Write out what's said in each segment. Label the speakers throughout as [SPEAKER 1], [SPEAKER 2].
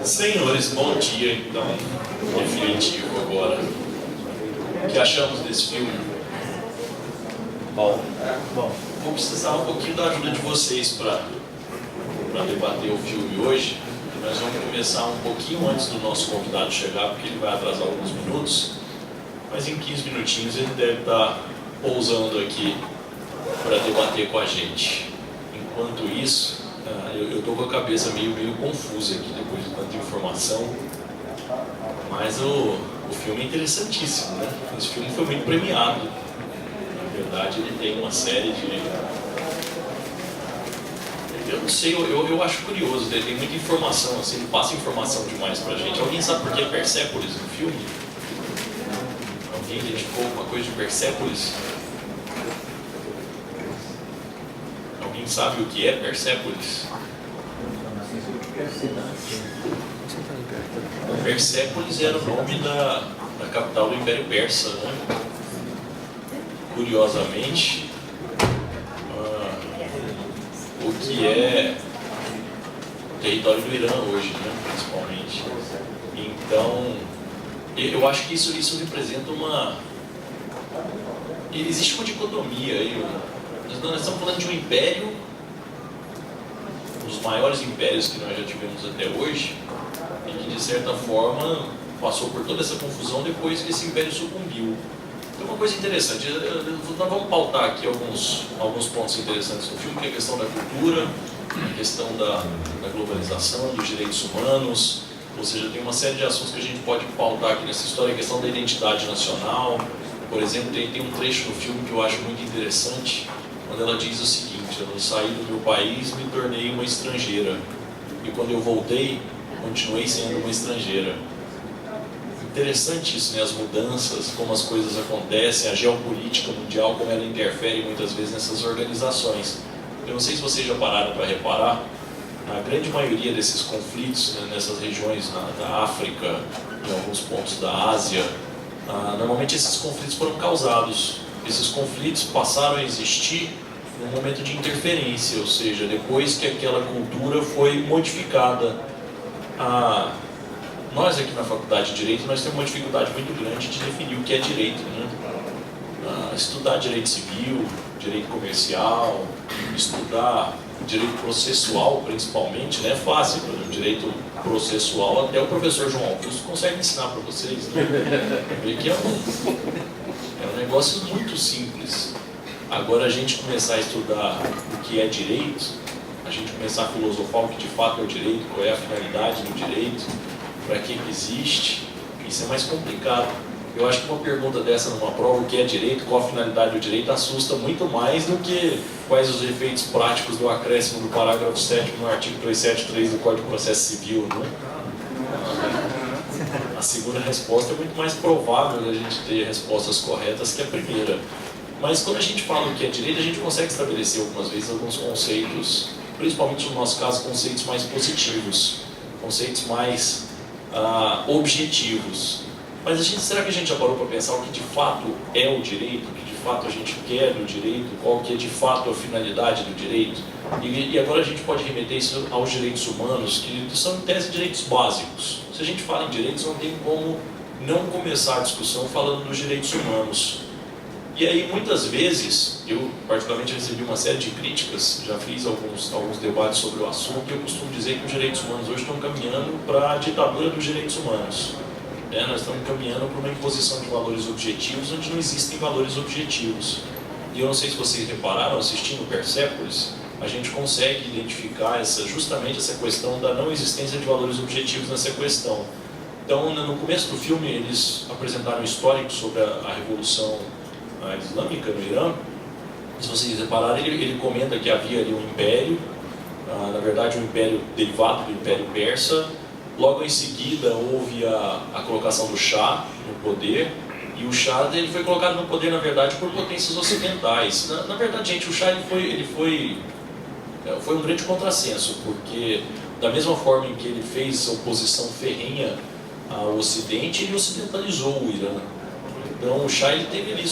[SPEAKER 1] Senhores, bom dia, então, definitivo agora. O que achamos desse filme? Bom, vou precisar um pouquinho da ajuda de vocês para debater o filme hoje. Nós vamos começar um pouquinho antes do nosso convidado chegar, porque ele vai atrasar alguns minutos, mas em 15 minutinhos ele deve estar pousando aqui para debater com a gente. Enquanto isso, eu estou com a cabeça meio confusa aqui depois de tanta informação, mas o filme é interessantíssimo, né? Esse filme foi muito premiado. Na verdade, ele tem uma série de... Eu não sei, eu acho curioso, ele tem muita informação, assim, ele passa informação demais pra gente. Alguém sabe por que é Persépolis no filme? Alguém identificou alguma coisa de Persépolis? Alguém sabe o que é Persépolis? Persépolis era o nome da capital do Império Persa, né? Curiosamente, o que é o território do Irã hoje, né, principalmente. Então, eu acho que isso representa uma... Existe uma dicotomia aí. Nós estamos falando de um império, um dos maiores impérios que nós já tivemos até hoje, e que, de certa forma, passou por toda essa confusão depois que esse império sucumbiu. Tem uma coisa interessante, nós vamos pautar aqui alguns pontos interessantes no filme, que é a questão da cultura, a questão da globalização, dos direitos humanos, ou seja, tem uma série de assuntos que a gente pode pautar aqui nessa história, a questão da identidade nacional. Por exemplo, tem um trecho no filme que eu acho muito interessante, quando ela diz o seguinte: eu saí do meu país, me tornei uma estrangeira, e quando eu voltei, continuei sendo uma estrangeira. Interessante isso, né? As mudanças, como as coisas acontecem, a geopolítica mundial, como ela interfere muitas vezes nessas organizações. Eu não sei se vocês já pararam para reparar, na grande maioria desses conflitos, né, nessas regiões da África, em alguns pontos da Ásia, normalmente esses conflitos foram causados. Esses conflitos passaram a existir num momento de interferência, ou seja, depois que aquela cultura foi modificada. Nós aqui na Faculdade de Direito, nós temos uma dificuldade muito grande de definir o que é direito, né? Estudar direito civil, direito comercial, estudar direito processual principalmente, né? É fácil, por exemplo, direito processual, até o professor João Augusto consegue ensinar para vocês, né? Porque é um negócio muito simples. Agora, a gente começar a estudar o que é direito, a gente começar a filosofar o que de fato é o direito, qual é a finalidade do direito, para que existe, isso é mais complicado. Eu acho que uma pergunta dessa numa prova, o que é direito, qual a finalidade do direito, assusta muito mais do que quais os efeitos práticos do acréscimo do parágrafo 7º no artigo 273 do Código de Processo Civil, né? A segunda resposta é muito mais provável de a gente ter respostas corretas que a primeira. Mas quando a gente fala o que é direito, a gente consegue estabelecer algumas vezes alguns conceitos, principalmente no nosso caso, conceitos mais positivos, conceitos mais objetivos. Mas será que a gente já parou para pensar o que de fato é o direito, o que de fato a gente quer do direito, qual que é de fato a finalidade do direito? E agora a gente pode remeter isso aos direitos humanos, que são em tese direitos básicos. Se a gente fala em direitos, não tem como não começar a discussão falando dos direitos humanos. E aí, muitas vezes, eu particularmente recebi uma série de críticas, já fiz alguns debates sobre o assunto, e eu costumo dizer que os direitos humanos hoje estão caminhando para a ditadura dos direitos humanos. Nós estamos caminhando para uma imposição de valores objetivos, onde não existem valores objetivos. E eu não sei se vocês repararam, assistindo Persépolis, a gente consegue identificar justamente essa questão da não existência de valores objetivos nessa questão. Então, no começo do filme, eles apresentaram um histórico sobre a Revolução Islâmica no Irã. Se vocês repararem, ele comenta que havia ali um império, na verdade um império derivado do Império Persa. Logo em seguida houve a colocação do Shah no poder, e o Shah ele foi colocado no poder, na verdade, por potências ocidentais. Na verdade, gente, o Shah ele foi um grande contrassenso, porque da mesma forma em que ele fez oposição ferrenha ao Ocidente, ele ocidentalizou o Irã. Então o Shah ele teve ali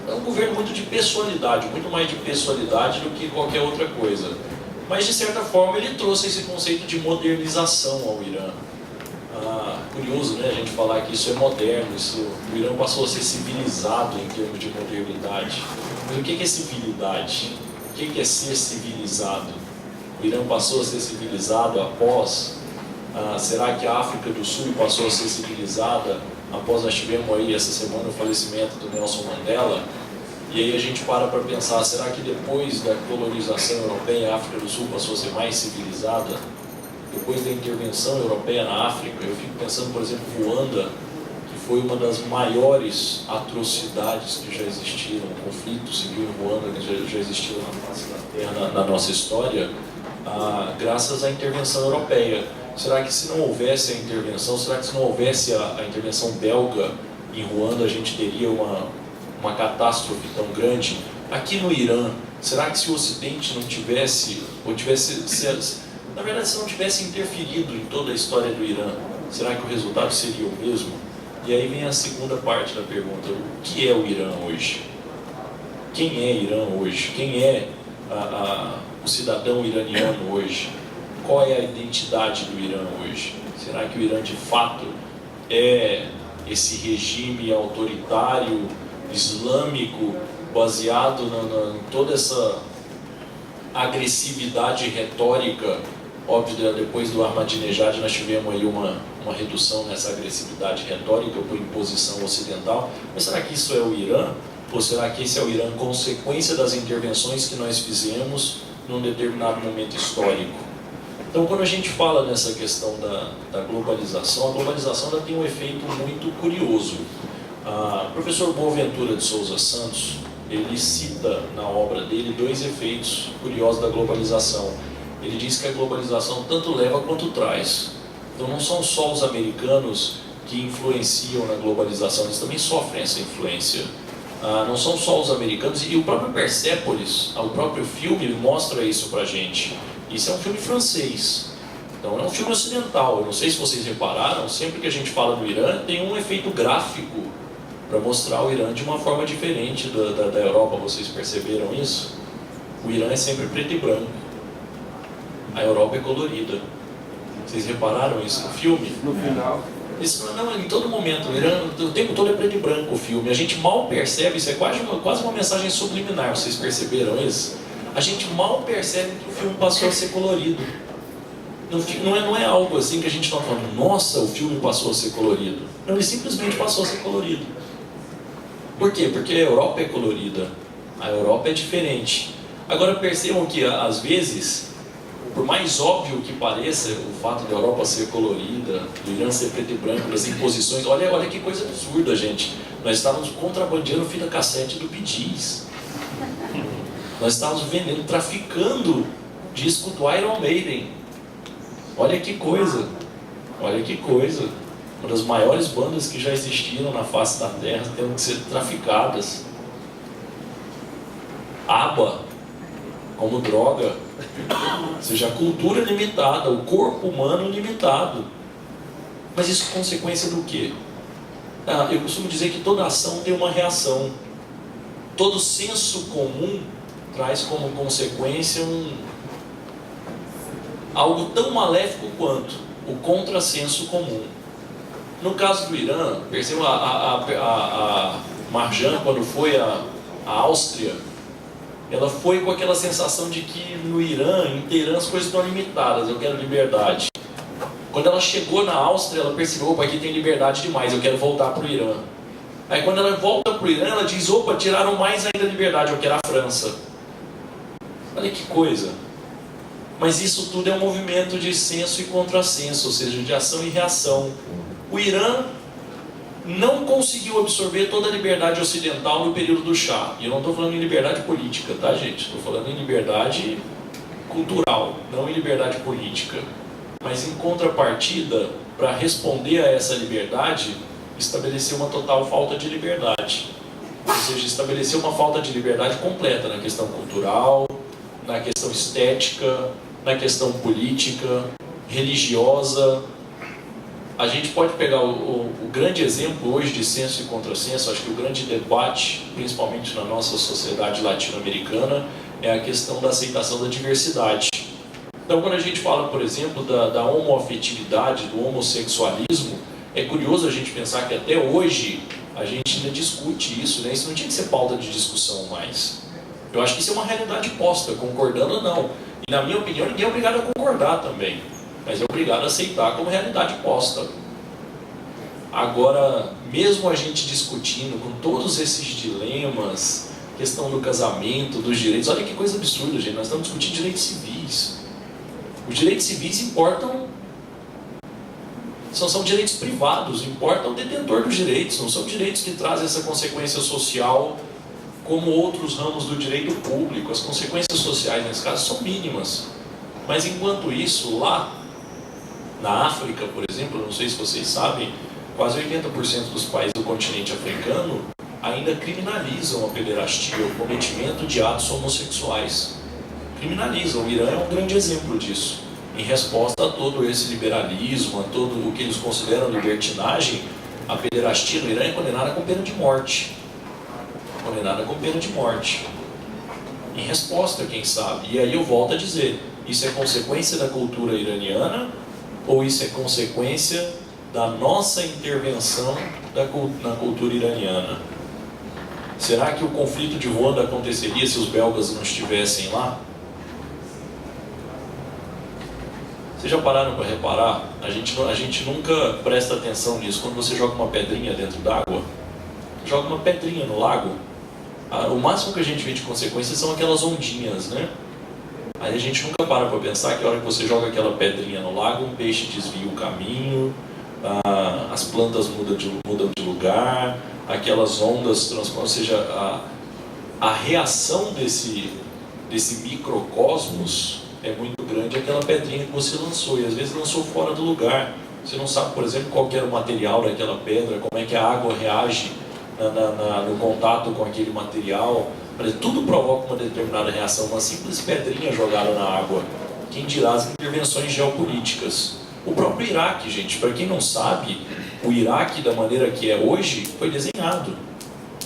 [SPEAKER 1] é um governo muito de pessoalidade, muito mais de pessoalidade do que qualquer outra coisa. Mas, de certa forma, ele trouxe esse conceito de modernização ao Irã. Curioso, né, a gente falar que isso é moderno, o Irã passou a ser civilizado em termos de modernidade. Mas o que é civilidade? O que é ser civilizado? O Irã passou a ser civilizado após... será que a África do Sul passou a ser civilizada após nós tivemos aí essa semana o falecimento do Nelson Mandela? E aí a gente para pensar, será que depois da colonização europeia a África do Sul passou a ser mais civilizada? Depois da intervenção europeia na África, eu fico pensando, por exemplo, Ruanda, que foi uma das maiores atrocidades que já existiram, o conflito civil em Ruanda que já existiu na face da terra na nossa história, graças à intervenção europeia. Será que se não houvesse a intervenção, será que se não houvesse a intervenção belga em Ruanda, a gente teria uma catástrofe tão grande? Aqui no Irã, será que se o Ocidente não tivesse, ou na verdade, se não tivesse interferido em toda a história do Irã, será que o resultado seria o mesmo? E aí vem a segunda parte da pergunta: o que é o Irã hoje? Quem é Irã hoje? Quem é o cidadão iraniano hoje? Qual é a identidade do Irã hoje? Será que o Irã de fato é esse regime autoritário, islâmico, baseado em toda essa agressividade retórica? Óbvio, depois do Ahmadinejad nós tivemos aí uma redução nessa agressividade retórica por imposição ocidental. Mas será que isso é o Irã? Ou será que esse é o Irã consequência das intervenções que nós fizemos num determinado momento histórico? Então, quando a gente fala nessa questão da globalização, a globalização ela tem um efeito muito curioso. O professor Boaventura de Souza Santos, ele cita na obra dele dois efeitos curiosos da globalização. Ele diz que a globalização tanto leva quanto traz. Então não são só os americanos que influenciam na globalização, eles também sofrem essa influência. Não são só os americanos, e o próprio Persépolis, o próprio filme mostra isso pra gente. Isso é um filme francês, então é um filme ocidental. Eu não sei se vocês repararam, sempre que a gente fala do Irã, tem um efeito gráfico para mostrar o Irã de uma forma diferente da Europa. Vocês perceberam isso? O Irã é sempre preto e branco, a Europa é colorida. Vocês repararam isso no filme?
[SPEAKER 2] No final.
[SPEAKER 1] Isso não, em todo momento, o Irã, o tempo todo é preto e branco o filme. A gente mal percebe, isso é quase uma mensagem subliminar, vocês perceberam isso? A gente mal percebe que o filme passou a ser colorido. Não é algo assim que a gente está falando, nossa, o filme passou a ser colorido. Não, ele simplesmente passou a ser colorido. Por quê? Porque a Europa é colorida, a Europa é diferente. Agora percebam que, às vezes, por mais óbvio que pareça o fato da Europa ser colorida, do Irã ser preto e branco, das imposições, olha que coisa absurda, gente. Nós estávamos contrabandeando fita cassete do Bee. Nós estávamos vendendo, traficando disco do Iron Maiden. Olha que coisa, olha que coisa. Uma das maiores bandas que já existiram na face da Terra tendo que ser traficadas. ABBA, como droga. Ou seja, a cultura limitada, o corpo humano limitado. Mas isso é consequência do quê? Eu costumo dizer que toda ação tem uma reação. Todo senso comum traz como consequência algo tão maléfico quanto o contrassenso comum. No caso do Irã, percebam, a Marjan, quando foi à Áustria, ela foi com aquela sensação de que no Irã, em Teherã, as coisas estão limitadas, eu quero liberdade. Quando ela chegou na Áustria, ela percebeu, opa, aqui tem liberdade demais, eu quero voltar para o Irã. Aí quando ela volta para o Irã, ela diz, opa, tiraram mais ainda a liberdade, eu quero a França. Olha que coisa. Mas isso tudo é um movimento de senso e contrassenso, ou seja, de ação e reação. O Irã não conseguiu absorver toda a liberdade ocidental no período do Shah. E eu não estou falando em liberdade política, tá, gente? Estou falando em liberdade cultural, não em liberdade política. Mas em contrapartida, para responder a essa liberdade, estabeleceu uma total falta de liberdade. Ou seja, estabeleceu uma falta de liberdade completa na questão cultural, na questão estética, na questão política, religiosa. A gente pode pegar o grande exemplo hoje de senso e contrassenso, acho que o grande debate, principalmente na nossa sociedade latino-americana, é a questão da aceitação da diversidade. Então, quando a gente fala, por exemplo, da homoafetividade, do homossexualismo, é curioso a gente pensar que até hoje a gente ainda discute isso, né? Isso não tinha que ser pauta de discussão mais. Eu acho que isso é uma realidade posta, concordando ou não. E na minha opinião, ninguém é obrigado a concordar também, mas é obrigado a aceitar como realidade posta. Agora, mesmo a gente discutindo com todos esses dilemas, questão do casamento, dos direitos, olha que coisa absurda, gente, nós estamos discutindo direitos civis. Os direitos civis importam, são direitos privados, importa o detentor dos direitos, não são direitos que trazem essa consequência social como outros ramos do direito público. As consequências sociais nesse caso são mínimas. Mas enquanto isso, lá na África, por exemplo, não sei se vocês sabem, quase 80% dos países do continente africano ainda criminalizam a pederastia, o cometimento de atos homossexuais. Criminalizam. O Irã é um grande exemplo disso. Em resposta a todo esse liberalismo, a todo o que eles consideram libertinagem, a pederastia no Irã é condenada com pena de morte. Condenada com pena de morte. Em resposta, quem sabe? E aí eu volto a dizer, isso é consequência da cultura iraniana ou isso é consequência da nossa intervenção na cultura iraniana? Será que o conflito de Ruanda aconteceria se os belgas não estivessem lá? Vocês já pararam para reparar? A gente nunca presta atenção nisso. Quando você joga uma pedrinha dentro d'água, joga uma pedrinha no lago, o máximo que a gente vê de consequências são aquelas ondinhas, né? Aí a gente nunca para pensar que a hora que você joga aquela pedrinha no lago, um peixe desvia o caminho, as plantas mudam de lugar, aquelas ondas transformam, ou seja, a reação desse microcosmos é muito grande, aquela pedrinha que você lançou, e às vezes lançou fora do lugar. Você não sabe, por exemplo, qual que era o material daquela pedra, como é que a água reage no contato com aquele material. Tudo provoca uma determinada reação. Uma simples pedrinha jogada na água, quem dirá as intervenções geopolíticas. O próprio Iraque, gente, para quem não sabe, o Iraque da maneira que é hoje foi desenhado.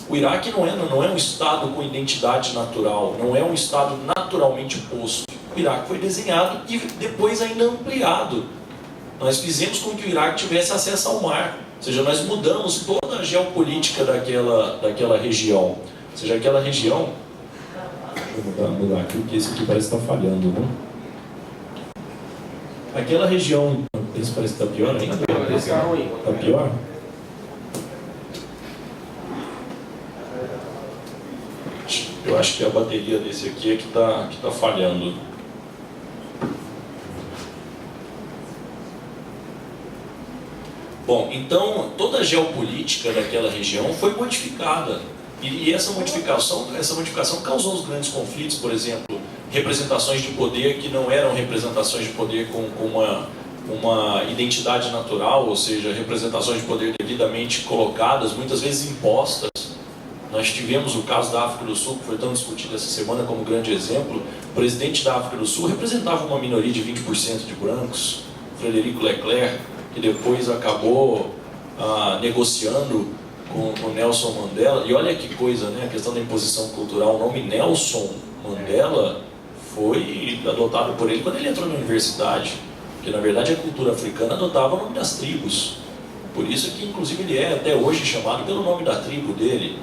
[SPEAKER 1] O Iraque não é um estado com identidade natural, não é um estado naturalmente posto. O Iraque foi desenhado e depois ainda ampliado. Nós fizemos com que o Iraque tivesse acesso ao mar, ou seja, nós mudamos toda a geopolítica daquela região. Ou seja, aquela região... Deixa eu mudar aqui, porque esse aqui parece que está falhando, né? Aquela região... Esse parece que está pior ainda? Está pior? Eu acho que a bateria desse aqui é que tá falhando. Bom, então toda a geopolítica daquela região foi modificada. E essa modificação causou os grandes conflitos, por exemplo, representações de poder que não eram representações de poder com uma identidade natural, ou seja, representações de poder devidamente colocadas, muitas vezes impostas. Nós tivemos o caso da África do Sul, que foi tão discutido essa semana como grande exemplo. O presidente da África do Sul representava uma minoria de 20% de brancos, Frederico Leclerc, que depois acabou negociando com Nelson Mandela. E olha que coisa, né? A questão da imposição cultural. O nome Nelson Mandela foi adotado por ele quando ele entrou na universidade, porque na verdade a cultura africana adotava o nome das tribos. Por isso que inclusive ele é até hoje chamado pelo nome da tribo dele.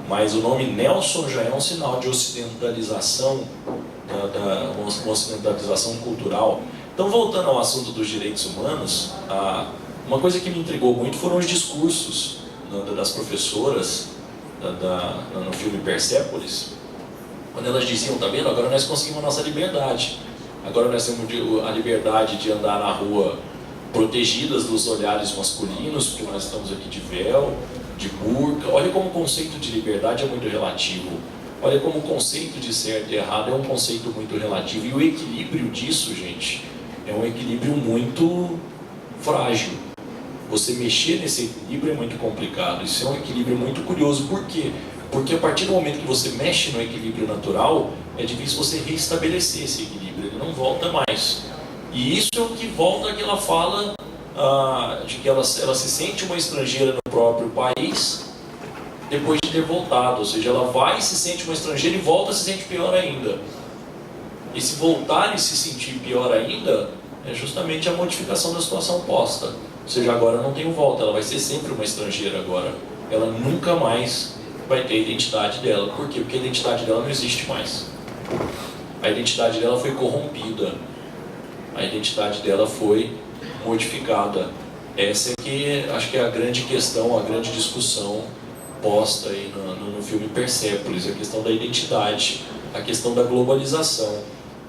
[SPEAKER 1] Mas o nome Nelson já é um sinal de ocidentalização, uma ocidentalização cultural. Então, voltando ao assunto dos direitos humanos, uma coisa que me intrigou muito foram os discursos das professoras no filme Persépolis, quando elas diziam, tá vendo, agora nós conseguimos a nossa liberdade. Agora nós temos a liberdade de andar na rua protegidas dos olhares masculinos, porque nós estamos aqui de véu, de burca. Olha como o conceito de liberdade é muito relativo. Olha como o conceito de certo e errado é um conceito muito relativo. E o equilíbrio disso, gente, é um equilíbrio muito frágil. Você mexer nesse equilíbrio é muito complicado. Isso é um equilíbrio muito curioso. Por quê? Porque a partir do momento que você mexe no equilíbrio natural, é difícil você reestabelecer esse equilíbrio. Ele não volta mais. E isso é o que volta que ela fala de que ela se sente uma estrangeira no próprio país depois de ter voltado. Ou seja, ela vai, se sente uma estrangeira e volta, se sente pior ainda. E se voltarem a se sentir pior ainda, é justamente a modificação da situação posta. Ou seja, agora não tem volta, ela vai ser sempre uma estrangeira agora. Ela nunca mais vai ter a identidade dela. Por quê? Porque a identidade dela não existe mais. A identidade dela foi corrompida. A identidade dela foi modificada. Essa é que acho que é a grande questão, a grande discussão posta aí no filme Persépolis, a questão da identidade, a questão da globalização.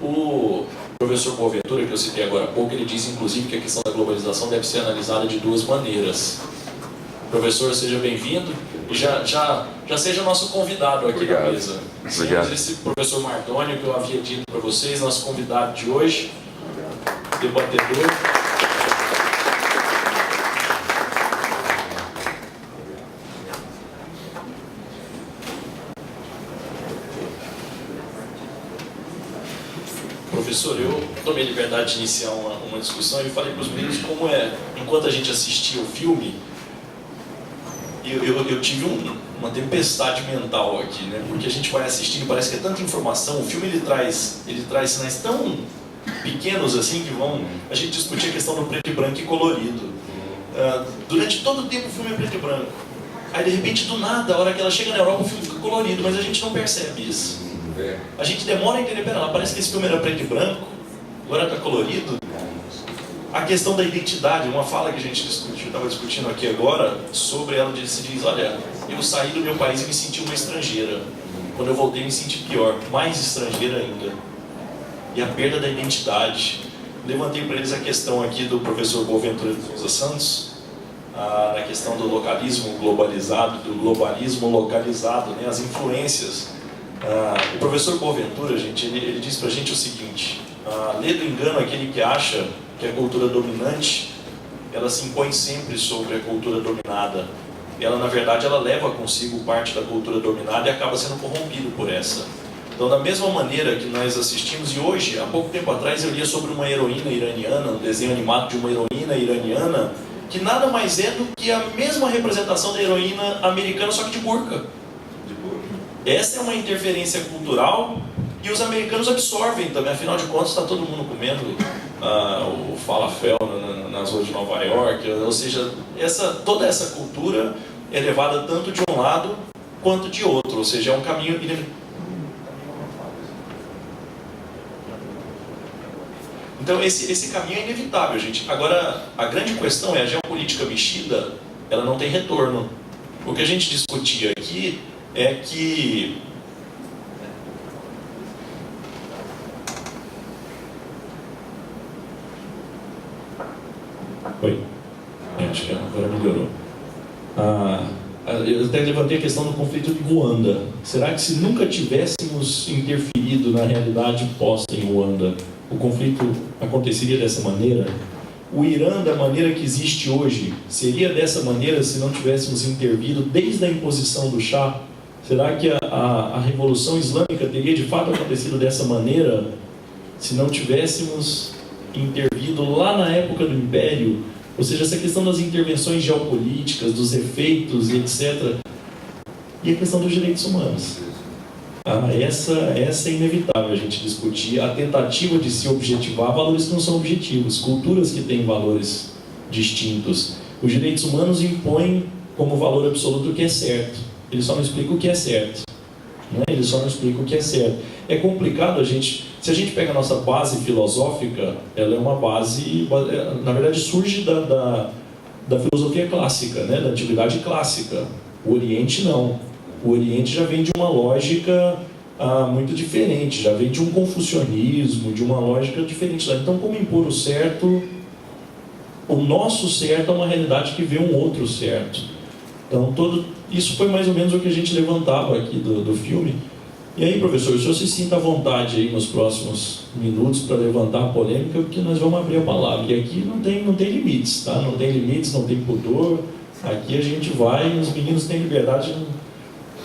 [SPEAKER 1] O professor Boaventura, que eu citei agora há pouco, ele diz inclusive que a questão da globalização deve ser analisada de duas maneiras. Professor, seja bem-vindo e já seja nosso convidado aqui na mesa.
[SPEAKER 2] Obrigado.
[SPEAKER 1] Esse professor Mardônio, que eu havia dito para vocês, nosso convidado de hoje, debatedor. Professor, eu tomei liberdade de iniciar uma discussão e falei para os meninos como é, enquanto a gente assistia o filme, eu tive uma tempestade mental aqui, né? Porque a gente vai assistindo, parece que é tanta informação, o filme ele traz sinais tão pequenos assim que vão... A gente discutia a questão do preto e branco e colorido. Durante todo o tempo o filme é preto e branco. Aí de repente, do nada, a hora que ela chega na Europa, o filme fica colorido, mas a gente não percebe isso. A gente demora a entender, pera lá, parece que esse filme era preto e branco, agora está colorido. A questão da identidade, uma fala que a gente estava discutindo aqui agora, sobre ela se diz, olha, eu saí do meu país e me senti uma estrangeira. Quando eu voltei me senti pior, mais estrangeira ainda. E a perda da identidade. Levantei para eles a questão aqui do professor Boaventura de Souza Santos, na questão do localismo globalizado, do globalismo localizado, né, as influências. O professor Boaventura, gente, ele diz para a gente o seguinte: lê do engano aquele que acha que a cultura dominante ela se impõe sempre sobre a cultura dominada. Ela, na verdade, ela leva consigo parte da cultura dominada e acaba sendo corrompido por essa. Então, da mesma maneira que nós assistimos, e hoje, há pouco tempo atrás, eu lia sobre uma heroína iraniana, um desenho animado de uma heroína iraniana, que nada mais é do que a mesma representação da heroína americana, só que de burca. Essa é uma interferência cultural e os americanos absorvem também, afinal de contas está todo mundo comendo o falafel nas ruas de Nova York, ou seja, toda essa cultura é levada tanto de um lado quanto de outro, ou seja, é um caminho inevitável. Então esse caminho é inevitável, gente. Agora, a grande questão é a geopolítica mexida, ela não tem retorno. O que a gente discutia aqui é que acho que agora melhorou. Eu até levantei a questão do conflito de Ruanda. Será que se nunca tivéssemos interferido na realidade posta em Ruanda, o conflito aconteceria dessa maneira? O Irã, da maneira que existe hoje, seria dessa maneira se não tivéssemos intervido desde a imposição do Shah? Será que a Revolução Islâmica teria de fato acontecido dessa maneira se não tivéssemos intervido lá na época do Império? Ou seja, essa questão das intervenções geopolíticas, dos efeitos, etc. E a questão dos direitos humanos. Essa é inevitável a gente discutir. A tentativa de se objetivar valores que não são objetivos, culturas que têm valores distintos. Os direitos humanos impõem como valor absoluto o que é certo. Ele só não explica o que é certo. Né? Ele só não explica o que é certo. É complicado se a gente pega a nossa base filosófica, ela é uma base, na verdade surge da filosofia clássica, né? Da antiguidade clássica. O Oriente não. O Oriente já vem de uma lógica muito diferente, já vem de um confucionismo, de uma lógica diferente. Então, como impor o certo? O nosso certo é uma realidade que vê um outro certo. Então, isso foi mais ou menos o que a gente levantava aqui do filme. E aí, professor, o senhor se sinta à vontade aí nos próximos minutos para levantar a polêmica, porque nós vamos abrir a palavra. E aqui não tem limites, tá? Não tem limites, não tem pudor. Aqui a gente vai, os meninos têm liberdade.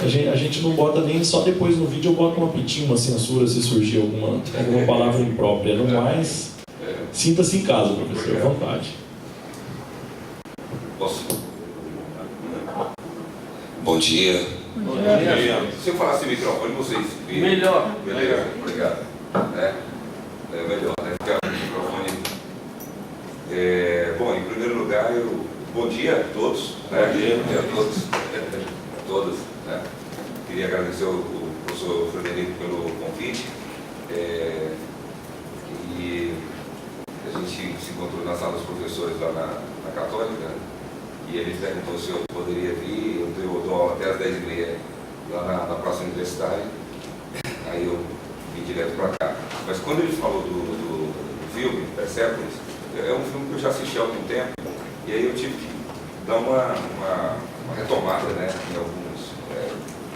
[SPEAKER 1] A gente não bota nem só depois no vídeo, eu boto um apitinho, uma censura se surgir alguma palavra imprópria. No mais, sinta-se em casa, professor, à vontade.
[SPEAKER 3] Posso? Bom dia.
[SPEAKER 2] Bom dia. Se eu falasse microfone, vocês...
[SPEAKER 3] Melhor. Obrigado.
[SPEAKER 2] lá na Católica, e ele perguntou se eu poderia vir. Eu dou aula até às 10h30 lá na Praça Universitária. Aí eu vim direto para cá. Mas quando ele falou do filme, Persépolis, é um filme que eu já assisti há algum tempo, e aí eu tive que dar uma retomada, né, em alguns,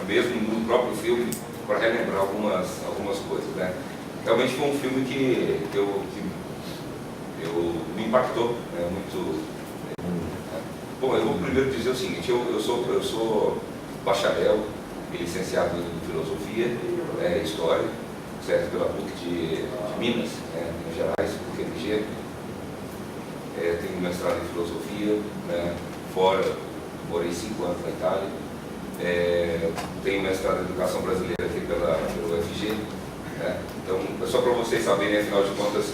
[SPEAKER 2] mesmo no próprio filme, para relembrar algumas coisas, né. Realmente foi um filme que me impactou, né, muito. Bom, eu vou primeiro dizer o seguinte: eu sou bacharel e licenciado em filosofia, história, certo, pela PUC de Minas, Minas Gerais, PUC MG. Tenho mestrado em filosofia, né, fora, morei 5 anos na Itália. Tenho mestrado em educação brasileira aqui pelo UFG. Né. Então, é só para vocês saberem, afinal de contas,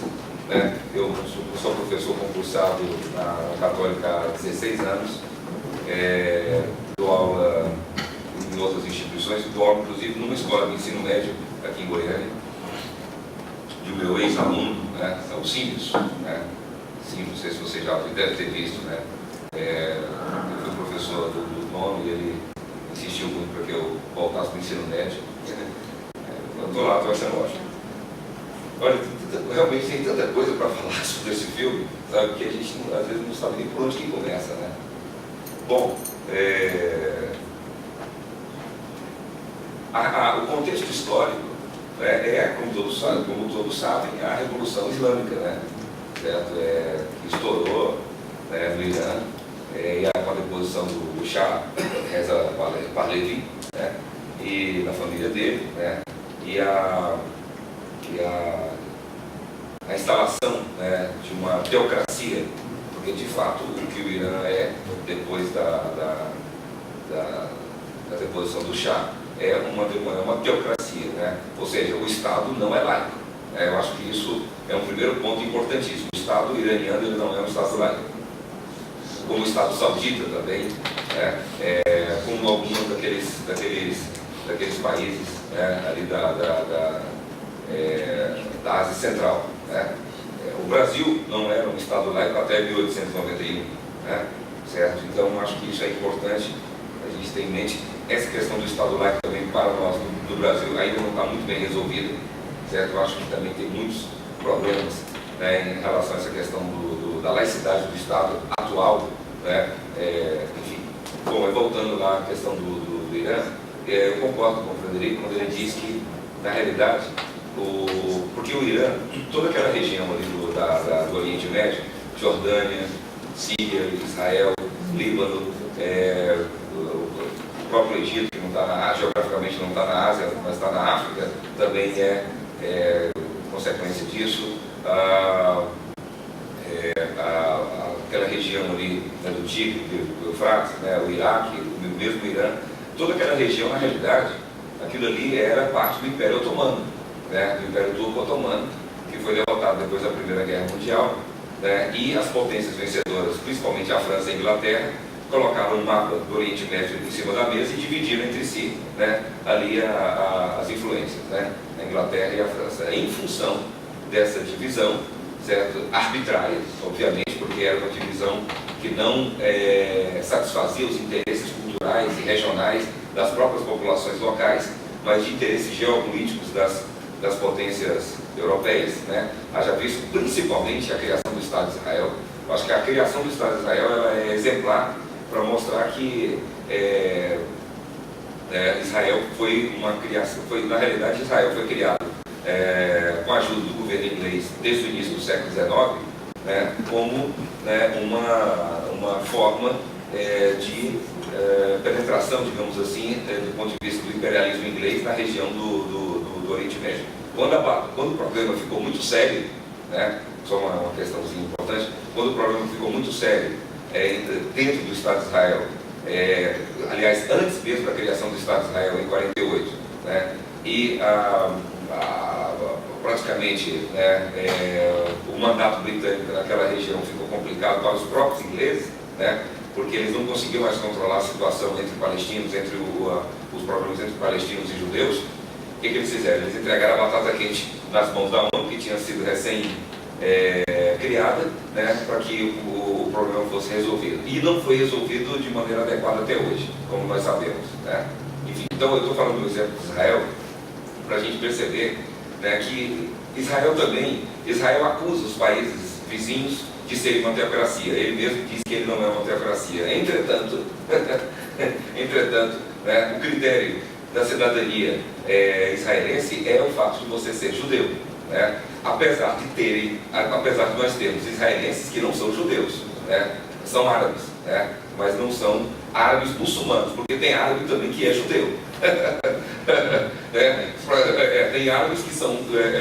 [SPEAKER 2] né, eu sou professor concursado na Católica há 16 anos. Dou aula em outras instituições, dou aula inclusive numa escola de ensino médio aqui em Goiânia, de o meu ex-aluno, né, o Simples, né. Sim, não sei se você já deve ter visto, né? Eu fui professor do nome e ele insistiu muito para que eu voltasse para o ensino médio. Eu estou lá, estou achando ótimo. Olha, realmente tem tanta coisa para falar sobre esse filme, sabe, que a gente às vezes não sabe nem por onde que começa, né? Bom, o contexto histórico como todos sabem, a Revolução Islâmica, né? Certo? Que estourou, né, no Irã, e com a deposição do Shah Reza Pahlavi, né, e da família dele, né, e a instalação, né, de uma teocracia, porque de fato o que o Irã depois da deposição do Shah é uma teocracia, né, ou seja, o Estado não é laico. Eu acho que isso é um primeiro ponto importantíssimo. O Estado iraniano ele não é um Estado laico. Como o Estado saudita também, como alguns daqueles países, né, ali da Ásia Central. Né. O Brasil não era um Estado laico até 1891. Né, certo? Então, acho que isso é importante a gente ter em mente. Essa questão do Estado laico também para nós do Brasil ainda não está muito bem resolvida. Certo? Eu acho que também tem muitos problemas, né, em relação a essa questão da laicidade do Estado atual. Né? Enfim, bom, voltando lá à questão do Irã, eu concordo com o Frederico quando ele diz que, na realidade, porque o Irã, toda aquela região ali do Oriente Médio, Jordânia, Síria, Israel, Líbano, o próprio Egito, que não está geograficamente não está na Ásia, mas está na África, também consequência disso. Aquela região ali, né, do Tigre, do Eufrates, né, o Iraque, o mesmo Irã, toda aquela região, na realidade, aquilo ali era parte do Império Otomano, né, do Império Turco Otomano, que foi derrotado depois da Primeira Guerra Mundial, né, e as potências vencedoras, principalmente a França e a Inglaterra, colocaram um mapa do Oriente Médio em cima da mesa e dividiram entre si, né, ali as influências, né, a Inglaterra e a França. Em função dessa divisão, certo, arbitrária, obviamente, porque era uma divisão que não satisfazia os interesses culturais e regionais das próprias populações locais, mas de interesses geopolíticos das potências europeias, né? Haja visto principalmente a criação do Estado de Israel. Eu acho que a criação do Estado de Israel ela é exemplar para mostrar que Israel foi uma criação, na realidade Israel foi criado com a ajuda do governo inglês desde o início do século XIX, né, como, né, uma forma de penetração, digamos assim, do ponto de vista do imperialismo inglês na região do Oriente Médio. Quando o problema ficou muito sério, né, só uma questãozinha importante, quando o problema ficou muito sério dentro do Estado de Israel, aliás, antes mesmo da criação do Estado de Israel, em 48, né, e praticamente, né, o mandato britânico naquela região ficou complicado para os próprios ingleses, né, porque eles não conseguiam mais controlar a situação entre palestinos, os problemas entre palestinos e judeus. O que eles fizeram? Eles entregaram a batata quente nas mãos da ONU, que tinha sido recém criada, né, para que o problema fosse resolvido. E não foi resolvido de maneira adequada até hoje, como nós sabemos, né? Enfim, então eu estou falando do exemplo de Israel para a gente perceber, né, que Israel acusa os países vizinhos de serem uma teocracia. Ele mesmo diz que ele não é uma teocracia. Entretanto, né, o critério da cidadania israelense é o fato de você ser judeu, né? Apesar de nós termos israelenses que não são judeus, né? São árabes, né? Mas não são árabes muçulmanos, porque tem árabe também que é judeu. Tem árabes que são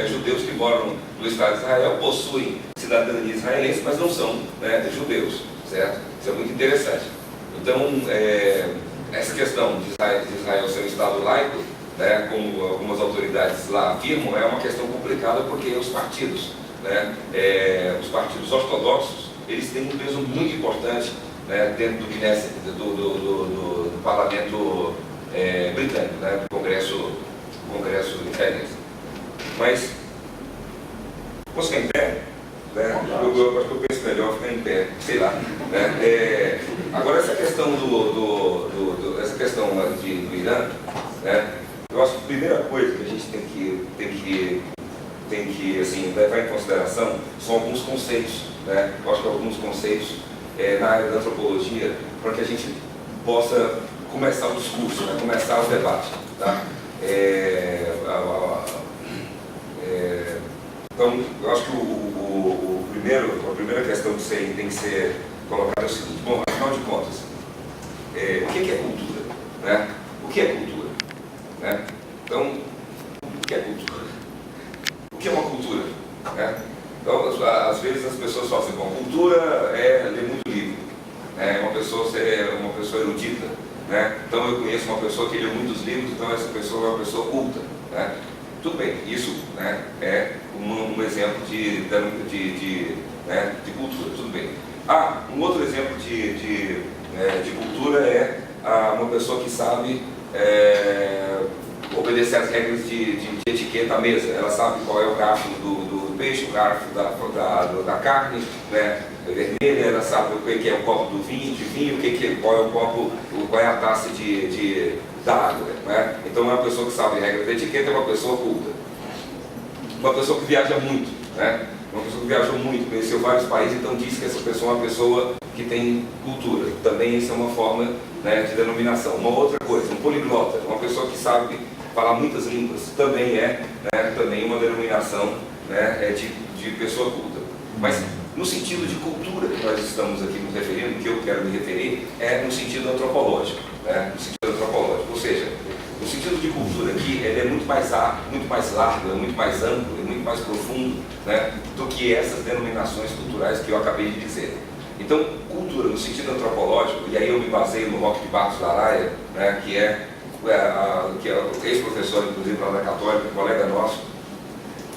[SPEAKER 2] judeus que moram no Estado de Israel, possuem cidadania israelense, mas não são, né, judeus, certo? Isso é muito interessante. Então, essa questão de Israel ser um Estado laico, né, como algumas autoridades lá afirmam, é uma questão complicada porque os partidos, né, os partidos ortodoxos, eles têm um peso muito importante, né, dentro do Knesset, do parlamento britânico, né, do Congresso israelense. Mas, posso ficar em pé? Né? Eu acho que eu penso melhor ficar em pé, sei lá. Né? Agora, essa questão essa questão do Irã, né? Eu acho que a primeira coisa que a gente tem que assim, levar em consideração são alguns conceitos, né? Eu acho que alguns conceitos na área da antropologia, para que a gente possa começar o discurso, né? Começar o debate, tá? Então, eu acho que a primeira questão que tem que ser colocada é o seguinte: bom, afinal de contas, o que é cultura? Né? O que é cultura? Né? Então, o que é cultura? O que é uma cultura? Né? Então, às vezes as pessoas falam assim: bom, cultura é ler muito livro, né? Uma pessoa erudita, né? Então eu conheço uma pessoa que lê muitos livros, então essa pessoa é uma pessoa culta, né? Tudo bem, isso, né, é um exemplo de cultura, tudo bem. Um outro exemplo de cultura é uma pessoa que sabe obedecer às regras de etiqueta à mesa. Ela sabe qual é o garfo do peixe, o garfo da carne, né, vermelha. Ela sabe o que é o copo de vinho, qual é a taça da água, né? Então, uma pessoa que sabe regras de etiqueta é uma pessoa culta. Uma pessoa que viaja muito, né? Uma pessoa que viajou muito, conheceu vários países, então diz que essa pessoa é uma pessoa que tem cultura. Também isso é uma forma, né, de denominação. Uma outra coisa, um poliglota, uma pessoa que sabe falar muitas línguas, também também uma denominação, né, de pessoa culta. Mas no sentido de cultura que nós estamos aqui nos referindo, que eu quero me referir, é no sentido antropológico, né? No sentido antropológico, ou seja, o sentido de cultura aqui ele é muito mais largo, é muito mais amplo, é muito mais profundo, né, do que essas denominações culturais que eu acabei de dizer. Então, cultura no sentido antropológico, e aí eu me baseio no Roque de Barros da Araia, né, que é o ex-professor, inclusive, lá da Católica, um colega nosso,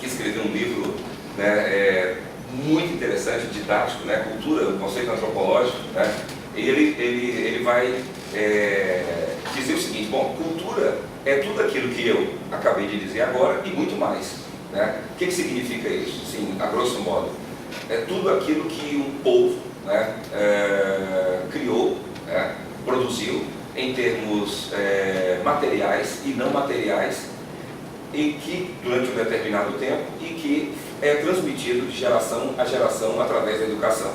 [SPEAKER 2] que escreveu um livro, né, muito interessante, didático, né, cultura, um conceito antropológico, né, e ele vai dizer o seguinte: bom, cultura é tudo aquilo que eu acabei de dizer agora e muito mais, né? O que significa isso? Sim, a grosso modo, é tudo aquilo que um povo, né, criou, né, produziu em termos materiais e não materiais, e que durante um determinado tempo e que é transmitido de geração a geração através da educação,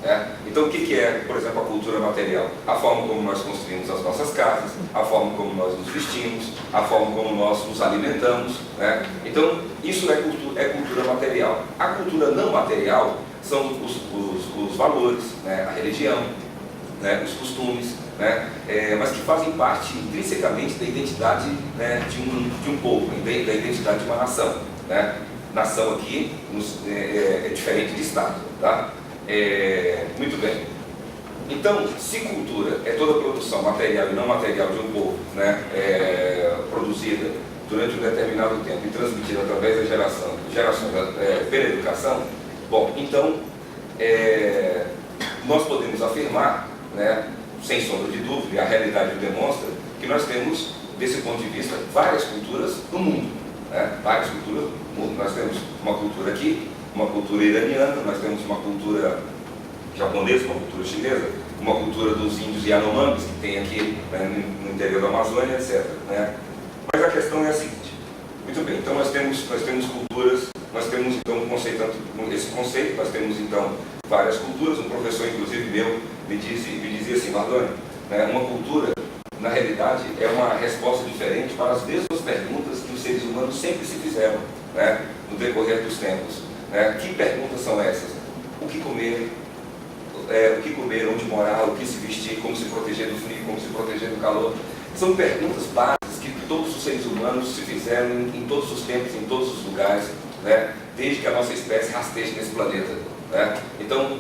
[SPEAKER 2] né? Então, o que é, por exemplo, a cultura material? A forma como nós construímos as nossas casas, a forma como nós nos vestimos, a forma como nós nos alimentamos, né? Então, isso é cultura material. A cultura não material são os valores, né? A religião, né? Os costumes, né? Mas que fazem parte intrinsecamente da identidade, né, de um povo, da identidade de uma nação, né? Nação aqui é diferente de Estado, tá? Muito bem. Então, se cultura é toda a produção material e não material de um povo, né, produzida durante um determinado tempo e transmitida através da geração pela educação, bom, então nós podemos afirmar, né, sem sombra de dúvida, e a realidade o demonstra, que nós temos, desse ponto de vista, várias culturas no mundo, né? Várias culturas no mundo. Nós temos uma cultura aqui uma cultura iraniana, nós temos uma cultura japonesa, uma cultura chinesa, uma cultura dos índios Yanomambis, que tem aqui, né, no interior da Amazônia, etc. Né? Mas a questão é a seguinte: muito bem, então nós temos culturas, nós temos então esse conceito, nós temos então várias culturas. Um professor, inclusive meu, me dizia assim: Mardoni, né, uma cultura, na realidade, é uma resposta diferente para as mesmas perguntas que os seres humanos sempre se fizeram, né, no decorrer dos tempos. Né? Que perguntas são essas? O que comer? Onde morar, o que se vestir, como se proteger do frio, como se proteger do calor. São perguntas básicas que todos os seres humanos se fizeram em todos os tempos, em todos os lugares, né? Desde que a nossa espécie rasteja nesse planeta. Né? Então,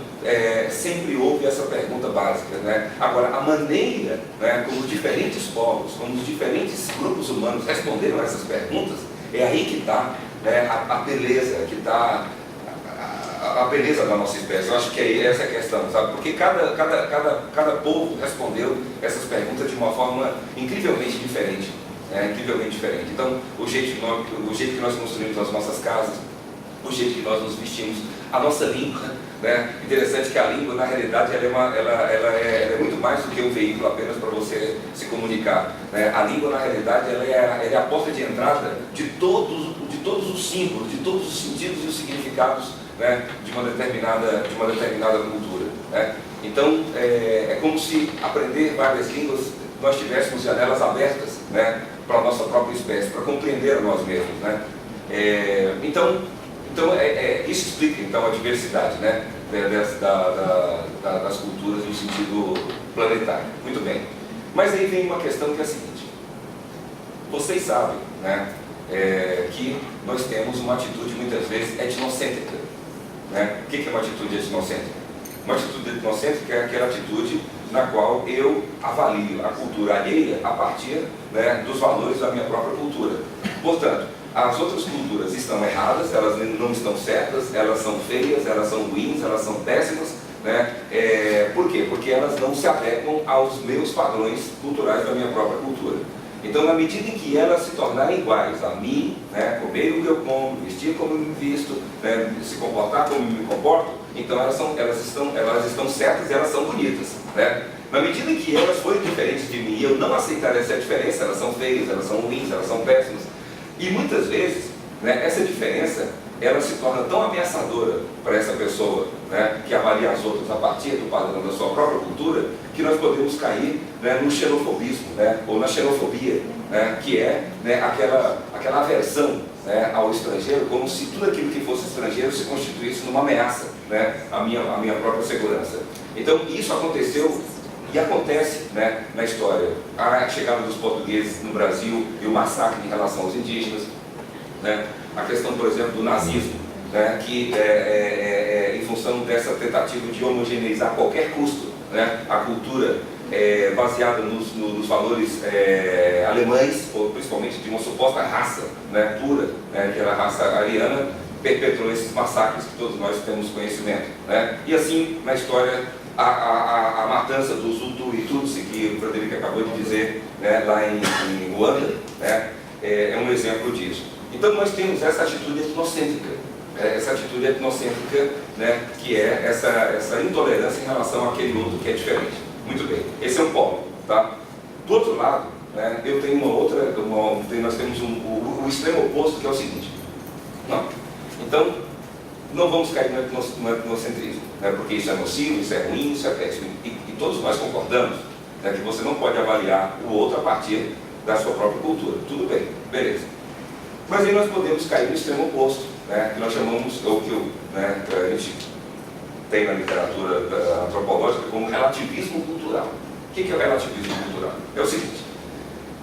[SPEAKER 2] sempre houve essa pergunta básica. Né? Agora, a maneira, né, como os diferentes povos, como os diferentes grupos humanos responderam a essas perguntas, é aí que está, né, a beleza, que está a beleza da nossa espécie. Eu acho que é essa a questão, sabe? Porque cada povo respondeu essas perguntas de uma forma incrivelmente diferente. Incrivelmente diferente. Então, o jeito que nós construímos as nossas casas, o jeito que nós nos vestimos, a nossa língua, né? Interessante que a língua, na realidade, ela é muito mais do que um veículo apenas para você se comunicar. Né? A língua, na realidade, ela é a porta de entrada de todos os símbolos, de todos os sentidos e os significados, né, de uma determinada cultura. Né? Então, é como se aprender várias línguas nós tivéssemos janelas abertas, né, para a nossa própria espécie, para compreender a nós mesmos. Né? Então, isso explica então a diversidade, né, das culturas no sentido planetário. Muito bem. Mas aí vem uma questão que é a seguinte: vocês sabem, né, que nós temos uma atitude muitas vezes etnocêntrica. Né? O que é uma atitude etnocêntrica? Uma atitude etnocêntrica é aquela atitude na qual eu avalio a cultura alheia a partir, né, dos valores da minha própria cultura. Portanto, as outras culturas estão erradas, elas não estão certas, elas são feias, elas são ruins, elas são péssimas. Né? Por quê? Porque elas não se adequam aos meus padrões culturais da minha própria cultura. Então, na medida em que elas se tornarem iguais a mim, né, comer o que eu como, vestir como eu me visto, né, se comportar como eu me comporto, então elas estão certas e elas são bonitas. Né? Na medida em que elas forem diferentes de mim e eu não aceitar essa diferença, elas são feias, elas são ruins, elas são péssimas. E muitas vezes, né, essa diferença ela se torna tão ameaçadora para essa pessoa, né, que avalia as outras a partir do padrão da sua própria cultura, que nós podemos cair, né, no xenofobismo, né, ou na xenofobia, né, que é, né, aquela aversão, né, ao estrangeiro, como se tudo aquilo que fosse estrangeiro se constituísse numa ameaça, né, à minha própria segurança. Então isso aconteceu e acontece, né, na história. A chegada dos portugueses no Brasil e o massacre em relação aos indígenas, né, a questão, por exemplo, do nazismo, né, que em função dessa tentativa de homogeneizar a qualquer custo, né, a cultura baseada nos valores alemães, ou principalmente de uma suposta raça, né, pura, né, que era a raça ariana, perpetrou esses massacres que todos nós temos conhecimento. Né? E assim, na história, a matança dos Hutu e Tutsi, que o Frederico acabou de dizer, né, lá em Ruanda, né, é um exemplo disso. Então nós temos essa atitude etnocêntrica, né, que é essa intolerância em relação àquele outro que é diferente. Muito bem, esse é um polo. Tá? Do outro lado, né, eu tenho nós temos o extremo oposto, que é o seguinte: não, então não vamos cair no etnocentrismo, né, porque isso é nocivo, isso é ruim, isso é péssimo, e todos nós concordamos, né, que você não pode avaliar o outro a partir da sua própria cultura. Tudo bem, beleza. Mas aí nós podemos cair no extremo oposto, né, que nós chamamos, ou que a gente tem na literatura antropológica como relativismo cultural. O que é o relativismo cultural? É o seguinte: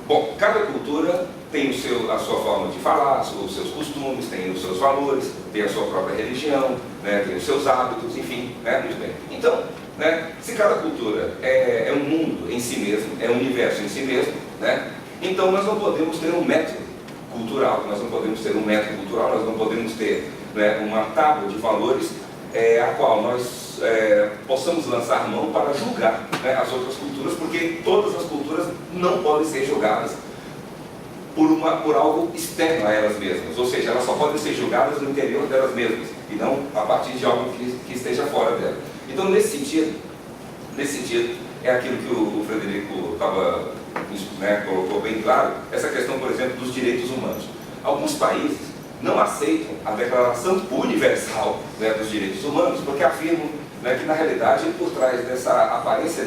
[SPEAKER 2] bom, cada cultura tem a sua forma de falar, os seus costumes, tem os seus valores, tem a sua própria religião, né, tem os seus hábitos, enfim, né, muito bem. Então, né, se cada cultura é um mundo em si mesmo, é um universo em si mesmo, né, então nós não podemos ter um método cultural, nós não podemos ter né, uma tábua de valores a qual nós possamos lançar mão para julgar, né, as outras culturas, porque todas as culturas não podem ser julgadas por algo externo a elas mesmas, ou seja, elas só podem ser julgadas no interior delas mesmas, e não a partir de algo que esteja fora dela. Então, nesse sentido, é aquilo que o Frederico colocou bem claro, essa questão, por exemplo, dos direitos humanos. Alguns países não aceitam a Declaração Universal, né, dos Direitos Humanos, porque afirmam, né, que, na realidade, por trás dessa aparência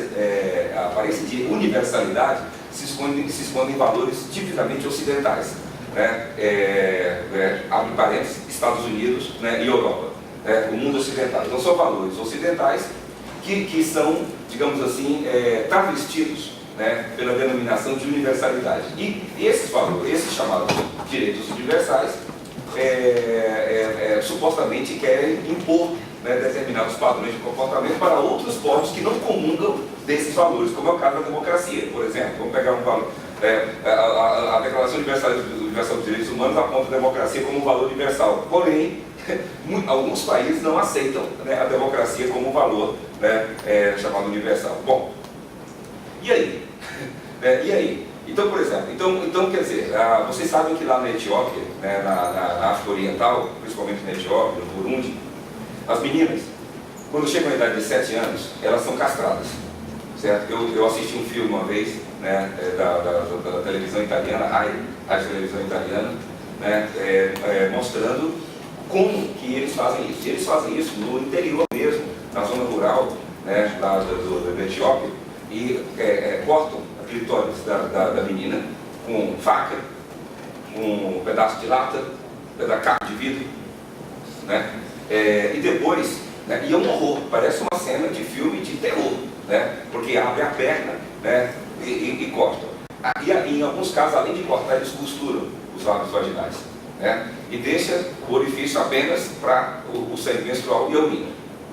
[SPEAKER 2] de universalidade, se escondem valores tipicamente ocidentais, né? Abre parênteses, Estados Unidos, né, e Europa, né, o mundo ocidental. Então, são valores ocidentais que são, digamos assim, travestidos, né, pela denominação de universalidade. E esses valores, esses chamados direitos universais, supostamente querem impor, né, determinados padrões de comportamento para outros povos que não comungam desses valores, como é o caso da democracia, por exemplo. Vamos pegar um valor. A Declaração Universal dos Direitos Humanos aponta a democracia como um valor universal. Porém, alguns países não aceitam, né, a democracia como um valor, né, chamado universal. Bom, e aí? E aí? Então, por exemplo, então quer dizer, vocês sabem que lá na Etiópia, né, na África Oriental, principalmente na Etiópia, no Burundi, as meninas, quando chegam à idade de 7 anos, elas são castradas, certo? Eu assisti um filme uma vez, né, da televisão italiana, rádio televisão italiana, né, mostrando como que eles fazem isso. E eles fazem isso no interior mesmo, na zona rural, né, da Etiópia, e cortam a clitóris da menina com faca, com um pedaço de lata, caco de vidro, né? E depois, né, e é um horror, parece uma cena de filme de terror, né? Porque abre a perna, né, e cortam. E em alguns casos, além de cortar, eles costuram os lábios vaginais, né? E deixa o orifício apenas para o sangue menstrual e a urina,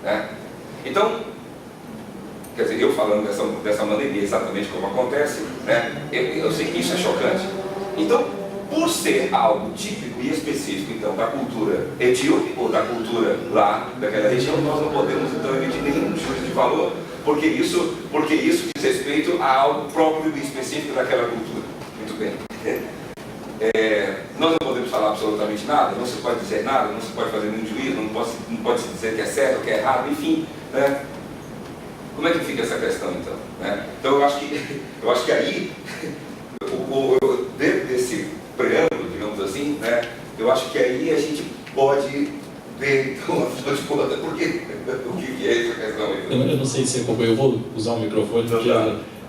[SPEAKER 2] né? Então, quer dizer, eu falando dessa maneira, exatamente como acontece, né, eu sei que isso é chocante. Então, por ser algo típico e específico, então, da cultura etíope ou da cultura lá daquela região, nós não podemos, então, emitir nenhum juízo de valor, porque isso diz respeito a algo próprio e específico daquela cultura. Muito bem. Nós não podemos falar absolutamente nada, não se pode dizer nada, não se pode fazer nenhum juízo, não pode se dizer que é certo ou que é errado, enfim, né? Como é que fica essa questão, então? Né? Então, eu acho que aí, dentro desse preâmbulo, digamos assim, né, eu acho que aí a gente pode ver, então, afinal de contas, o que é essa questão aí?
[SPEAKER 1] Eu não sei se você acompanhou, eu vou usar o microfone, porque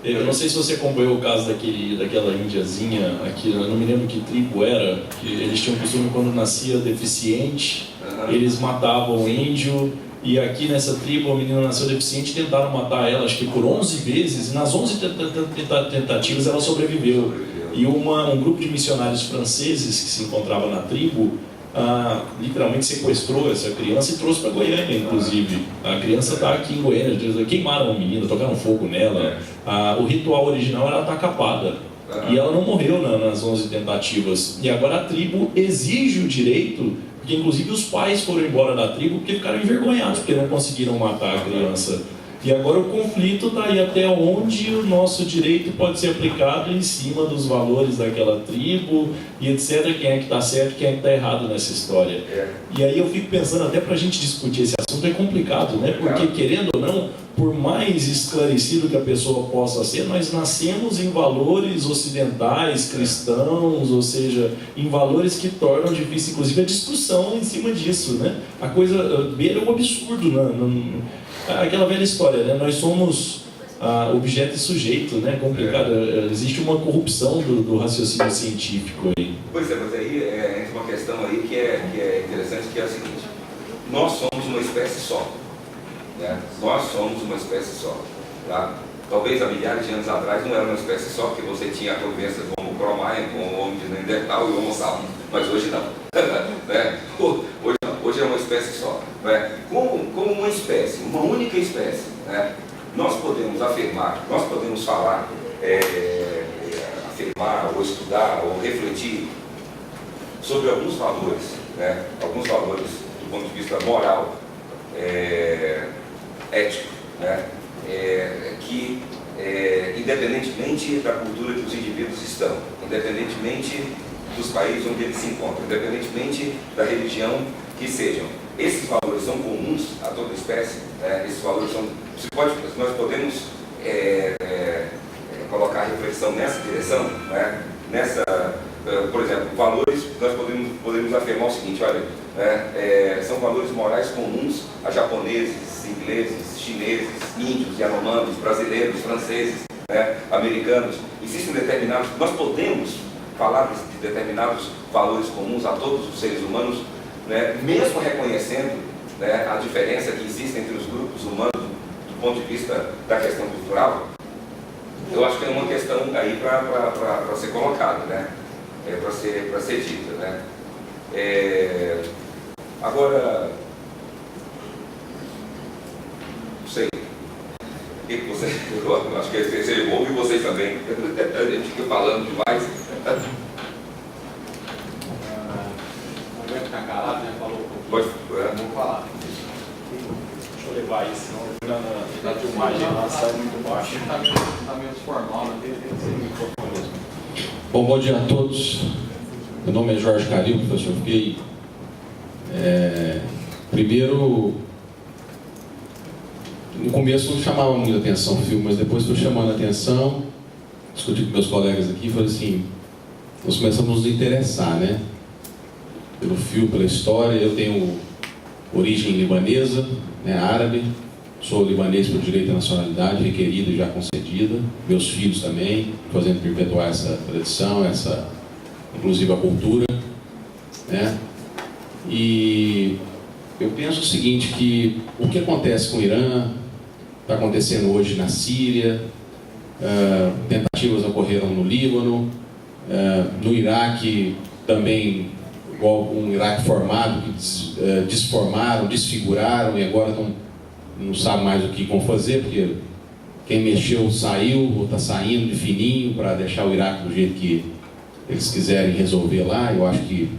[SPEAKER 1] eu não sei se você acompanhou o caso daquela índiazinha aqui, eu não me lembro que tribo era, que eles tinham costume, quando nascia deficiente, eles matavam o índio. E aqui nessa tribo, a menina nasceu deficiente, tentaram matar ela, acho que por 11 vezes, e nas 11 tentativas ela sobreviveu. E um grupo de missionários franceses que se encontrava na tribo, literalmente sequestrou essa criança e trouxe para Goiânia, inclusive. A criança está aqui em Goiânia, queimaram a menina, tocaram fogo nela. O ritual original era estar capada. E ela não morreu nas 11 tentativas. E agora a tribo exige o direito, porque inclusive os pais foram embora da tribo porque ficaram envergonhados, porque não conseguiram matar a criança. E agora o conflito está aí até onde o nosso direito pode ser aplicado em cima dos valores daquela tribo e etc. Quem é que está certo, quem é que está errado nessa história. E aí eu fico pensando, até para a gente discutir esse assunto é complicado, né? Porque querendo ou não, por mais esclarecido que a pessoa possa ser, nós nascemos em valores ocidentais, cristãos, ou seja, em valores que tornam difícil, inclusive, a discussão em cima disso, né? A coisa beira um absurdo, aquela velha história, né? Nós somos objeto e sujeito, né? Complicado, existe uma corrupção do raciocínio científico aí.
[SPEAKER 2] Pois é, mas aí entra uma questão aí que é interessante, que é a seguinte: nós somos uma espécie só. Né? Nós somos uma espécie só. Tá? Talvez há milhares de anos atrás não era uma espécie só, porque você tinha a convivência do Homo cromagnon com o Homo de Neandertal e o Homo sapiens, mas hoje não. Né? Hoje não. Hoje é uma espécie só. Né? Como uma espécie, uma única espécie, né? Nós podemos afirmar, nós podemos falar, afirmar, ou estudar, ou refletir sobre alguns valores, né? Alguns valores do ponto de vista moral, ético, né? Que independentemente da cultura que os indivíduos estão, independentemente dos países onde eles se encontram, independentemente da religião que sejam. Esses valores são comuns a toda espécie, né? Esses valores são... Nós podemos colocar a reflexão nessa direção, né? Por exemplo, valores, nós podemos afirmar o seguinte, olha, são valores morais comuns a japoneses, ingleses, chineses, índios, yanomamis, brasileiros, franceses, né? Americanos. Existem determinados... Nós podemos falar de determinados valores comuns a todos os seres humanos, né? Mesmo reconhecendo, né, a diferença que existe entre os grupos humanos do ponto de vista da questão cultural. Eu acho que é uma questão aí para ser colocada, né? Para ser dita, né? Agora, não sei, o que você... Eu acho que seria bom e vocês também. A gente fica falando demais.
[SPEAKER 3] Não vai ficar calado, né? Falou.
[SPEAKER 2] Pode,
[SPEAKER 3] vou falar. Deixa eu levar isso, senão na filmagem lá sai muito baixo. Está meio formal, né? Tem que ser microfone mesmo.
[SPEAKER 4] Bom dia a todos. Meu nome é Jorge Calil, professor. Fiquei primeiro, no começo não chamava muita atenção o filme, mas depois foi chamando a atenção. Discuti com meus colegas aqui e falei assim, nós começamos a nos interessar, né? Pelo filme, pela história. Eu tenho origem libanesa, né, árabe, sou libanês por direito à nacionalidade, requerida e já concedida. Meus filhos também, fazendo perpetuar essa tradição, inclusive a cultura, né? E eu penso o seguinte, que o que acontece com o Irã, está acontecendo hoje na Síria, tentativas ocorreram no Líbano, no Iraque também, igual um Iraque formado, que desformaram, desfiguraram e agora não sabe mais o que vão fazer, porque quem mexeu saiu, ou está saindo de fininho para deixar o Iraque do jeito que eles quiserem resolver lá. Eu acho que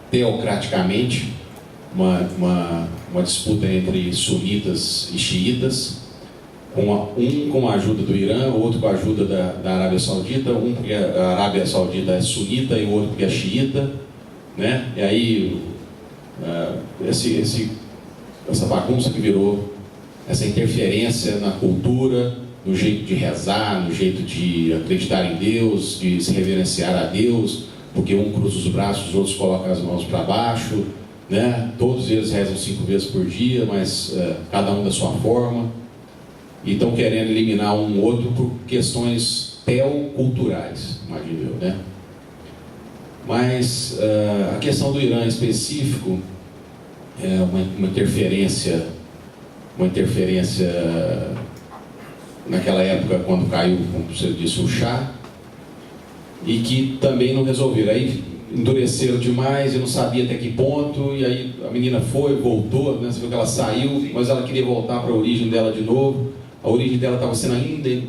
[SPEAKER 4] teocraticamente uma disputa entre sunitas e xiitas, um com a ajuda do Irã, outro com a ajuda da Arábia Saudita, um porque a Arábia Saudita é sunita e o outro porque é xiita, né? E aí essa bagunça que virou, essa interferência na cultura, no jeito de rezar, no jeito de acreditar em Deus, de se reverenciar a Deus, porque um cruza os braços, os outros colocam as mãos para baixo, né? Todos eles rezam 5 vezes por dia, mas cada um da sua forma, e estão querendo eliminar um outro por questões teoculturais, imagino eu, né? Mas a questão do Irã em específico é uma interferência naquela época, quando caiu, como você disse, o Shah, e que também não resolveram. Aí endureceram demais, eu não sabia até que ponto, e aí a menina foi, voltou, né? Você viu que ela saiu, mas ela queria voltar para a origem dela de novo. A origem dela estava sendo ainda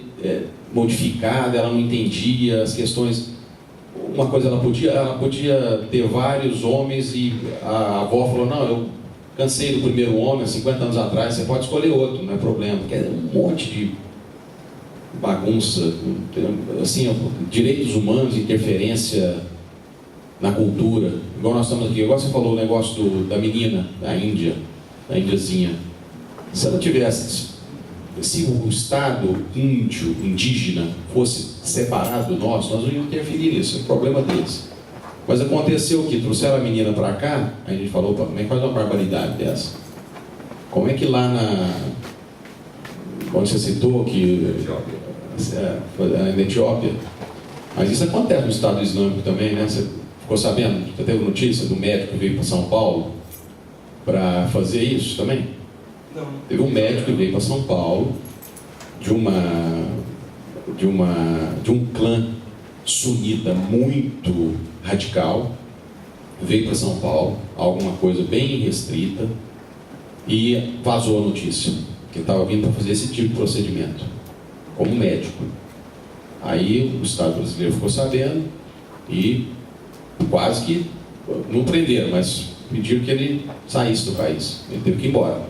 [SPEAKER 4] modificada, ela não entendia as questões. Uma coisa, ela podia ter vários homens, e a avó falou, não, eu cansei do primeiro homem, há 50 anos atrás, você pode escolher outro, não é problema. Porque é um monte de bagunça, assim, direitos humanos, interferência na cultura. Igual nós estamos aqui, igual você falou o negócio da menina, da índiazinha. Se ela tivesse, se o Estado indígena fosse separado do nosso, nós não íamos interferir nisso, é o problema deles. Mas aconteceu que trouxeram a menina para cá, aí a gente falou, como é que faz uma barbaridade dessa? Como é que lá onde você citou, que na Etiópia, mas isso acontece no Estado Islâmico também, né? Você ficou sabendo? Você teve notícia do médico que veio para São Paulo para fazer isso também?
[SPEAKER 2] Não.
[SPEAKER 4] Teve um médico que veio para São Paulo de um clã sunita muito radical, veio para São Paulo, alguma coisa bem restrita, e vazou a notícia que ele estava vindo para fazer esse tipo de procedimento como médico. Aí o Estado brasileiro ficou sabendo e quase que não prenderam, mas pediram que ele saísse do país. Ele teve que ir embora,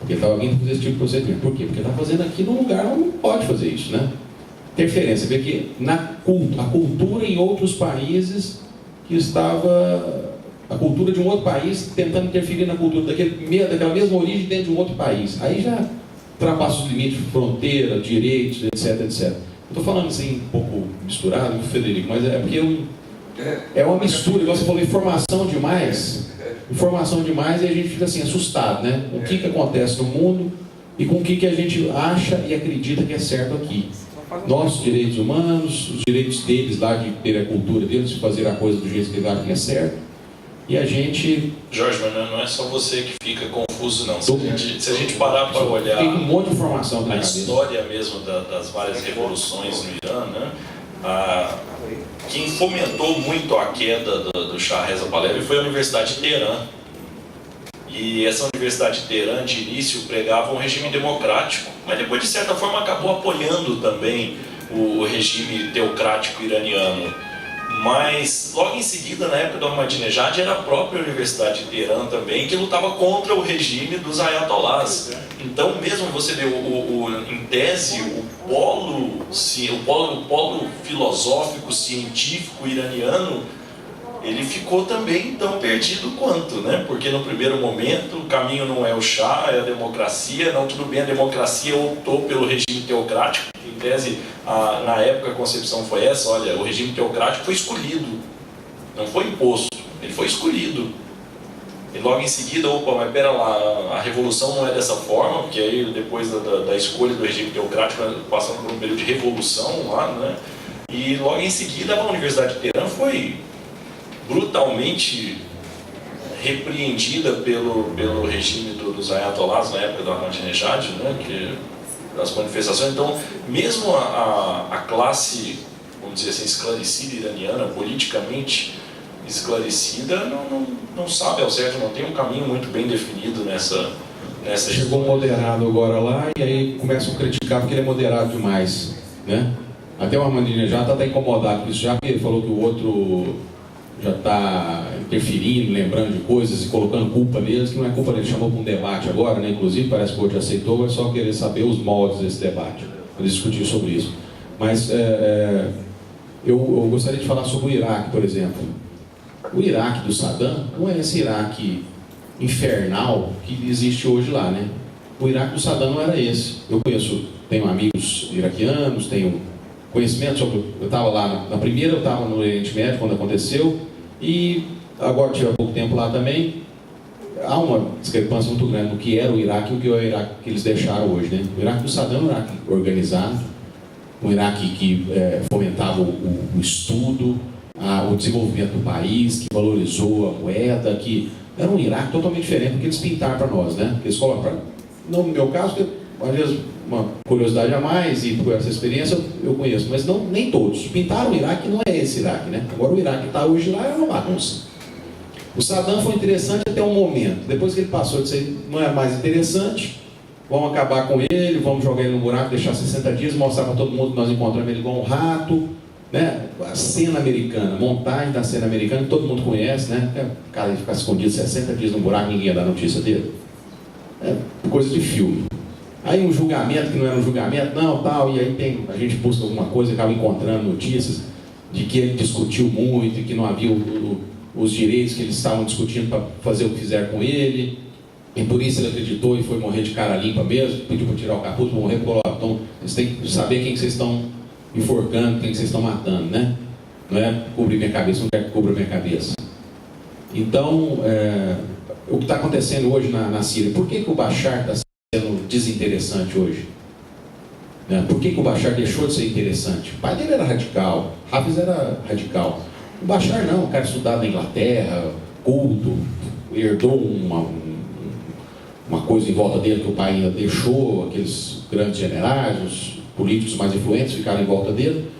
[SPEAKER 4] Porque ele estava vindo fazer esse tipo de procedimento. Por quê? Porque ele está fazendo aqui num lugar onde não pode fazer isso, né? Interferência. Vê que a cultura em outros países que estava... A cultura de um outro país tentando interferir na cultura daquela mesma origem dentro de um outro país. Aí já ultrapassa os limites de fronteira, direitos, etc, etc. Eu estou falando assim um pouco misturado, Frederico, mas é porque é uma mistura, igual você falou, informação demais e a gente fica assim assustado, né? Com o que acontece no mundo e com o que a gente acha e acredita que é certo aqui. Nossos direitos humanos, os direitos deles lá de ter a cultura deles, de fazer a coisa do jeito que eles acham que é certo. E a gente...
[SPEAKER 1] Jorge, mas não é só você que fica confuso, não. Se a gente parar para olhar
[SPEAKER 4] tem um monte de informação
[SPEAKER 1] a história mesmo das várias revoluções no Irã, né? Quem fomentou muito a queda do Shah Reza Pahlavi foi a Universidade de Teherã. E essa Universidade de Teherã, de início, pregava um regime democrático, mas depois, de certa forma, acabou apoiando também o regime teocrático iraniano. Mas logo em seguida, na época do Ahmadinejad, era a própria Universidade de Teherã também que lutava contra o regime dos ayatollahs. Então, mesmo você vê em tese o polo filosófico, científico iraniano, ele ficou também tão perdido quanto, né? Porque no primeiro momento o caminho não é o Shah, é a democracia. Não, tudo bem, a democracia optou pelo regime teocrático. Em tese, na época a concepção foi essa: olha, o regime teocrático foi escolhido, não foi imposto, ele foi escolhido. E logo em seguida, mas pera lá, a revolução não é dessa forma, porque aí depois da escolha do regime teocrático, passando por um período de revolução lá, né? E logo em seguida a Universidade de Teherã foi brutalmente repreendida pelo regime dos ayatollahs na época do Ahmadinejad, né, das manifestações. Então, mesmo a classe, vamos dizer assim, esclarecida iraniana, politicamente esclarecida, não sabe ao certo, não tem um caminho muito bem definido nessa
[SPEAKER 4] Chegou um moderado agora lá e aí começam a criticar porque ele é moderado demais, né? Até o Ahmadinejad está incomodado com isso já, porque ele falou que o outro já está interferindo, lembrando de coisas e colocando culpa neles, que não é culpa dele. Chamou para um debate agora, né? Inclusive parece que o outro aceitou, mas só querer saber os moldes desse debate, para discutir sobre isso. Mas eu gostaria de falar sobre o Iraque, por exemplo. O Iraque do Saddam não é esse Iraque infernal que existe hoje lá, né? O Iraque do Saddam não era esse. Eu tenho amigos iraquianos, tenho conhecimento sobre... Eu estava lá, na primeira eu estava no Oriente Médio quando aconteceu, e agora tive há pouco tempo lá também. Há uma discrepância muito grande do que era o Iraque e o que é o Iraque que eles deixaram hoje, né? O Iraque do Saddam é um Iraque organizado, um Iraque que fomentava o estudo, o desenvolvimento do país, que valorizou a moeda, que era um Iraque totalmente diferente do que eles pintaram para nós, né? Que eles colocam, não no meu caso, porque às vezes uma curiosidade a mais e por essa experiência eu conheço, mas nem todos. Pintaram o Iraque, não é esse Iraque, né? Agora o Iraque que está hoje lá é uma bagunça. O Saddam foi interessante até um momento. Depois que ele passou de ser, não é mais interessante, vamos acabar com ele, vamos jogar ele no buraco, deixar 60 dias, mostrar para todo mundo que nós encontramos ele igual um rato, né? A cena americana, montagem da cena americana, que todo mundo conhece, né? O cara ficar escondido 60 dias no buraco, ninguém ia dar notícia dele. É coisa de filme. Aí um julgamento que não era um julgamento, não, tal, e aí a gente busca alguma coisa e acaba encontrando notícias de que ele discutiu muito e que não havia os direitos que eles estavam discutindo para fazer o que fizeram com ele, e por isso ele acreditou e foi morrer de cara limpa mesmo, pediu para tirar o capuz, para morrer, falou, então vocês têm que saber quem que vocês estão enforcando, quem que vocês estão matando, né? Não é cobrir minha cabeça, não quer que cubra minha cabeça. Então, o que está acontecendo hoje na Síria, por que o Bashar está sendo desinteressante hoje? Por que o Bashar deixou de ser interessante? O pai dele era radical, Hafez era radical. O Bashar não, o cara estudado na Inglaterra, culto, herdou uma coisa em volta dele que o pai ainda deixou, aqueles grandes generais, os políticos mais influentes ficaram em volta dele,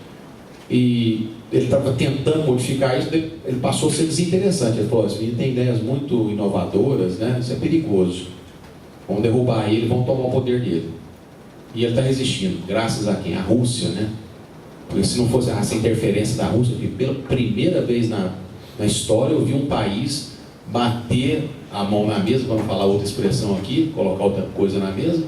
[SPEAKER 4] e ele estava tentando modificar isso, ele passou a ser desinteressante. Ele falou assim, ele tem ideias muito inovadoras, né? Isso é perigoso. Vão derrubar ele, vão tomar o poder dele. E ele está resistindo, graças a quem? A Rússia, né? Porque se não fosse essa interferência da Rússia, que pela primeira vez na história eu vi um país bater a mão na mesa, vamos falar outra expressão aqui, colocar outra coisa na mesa,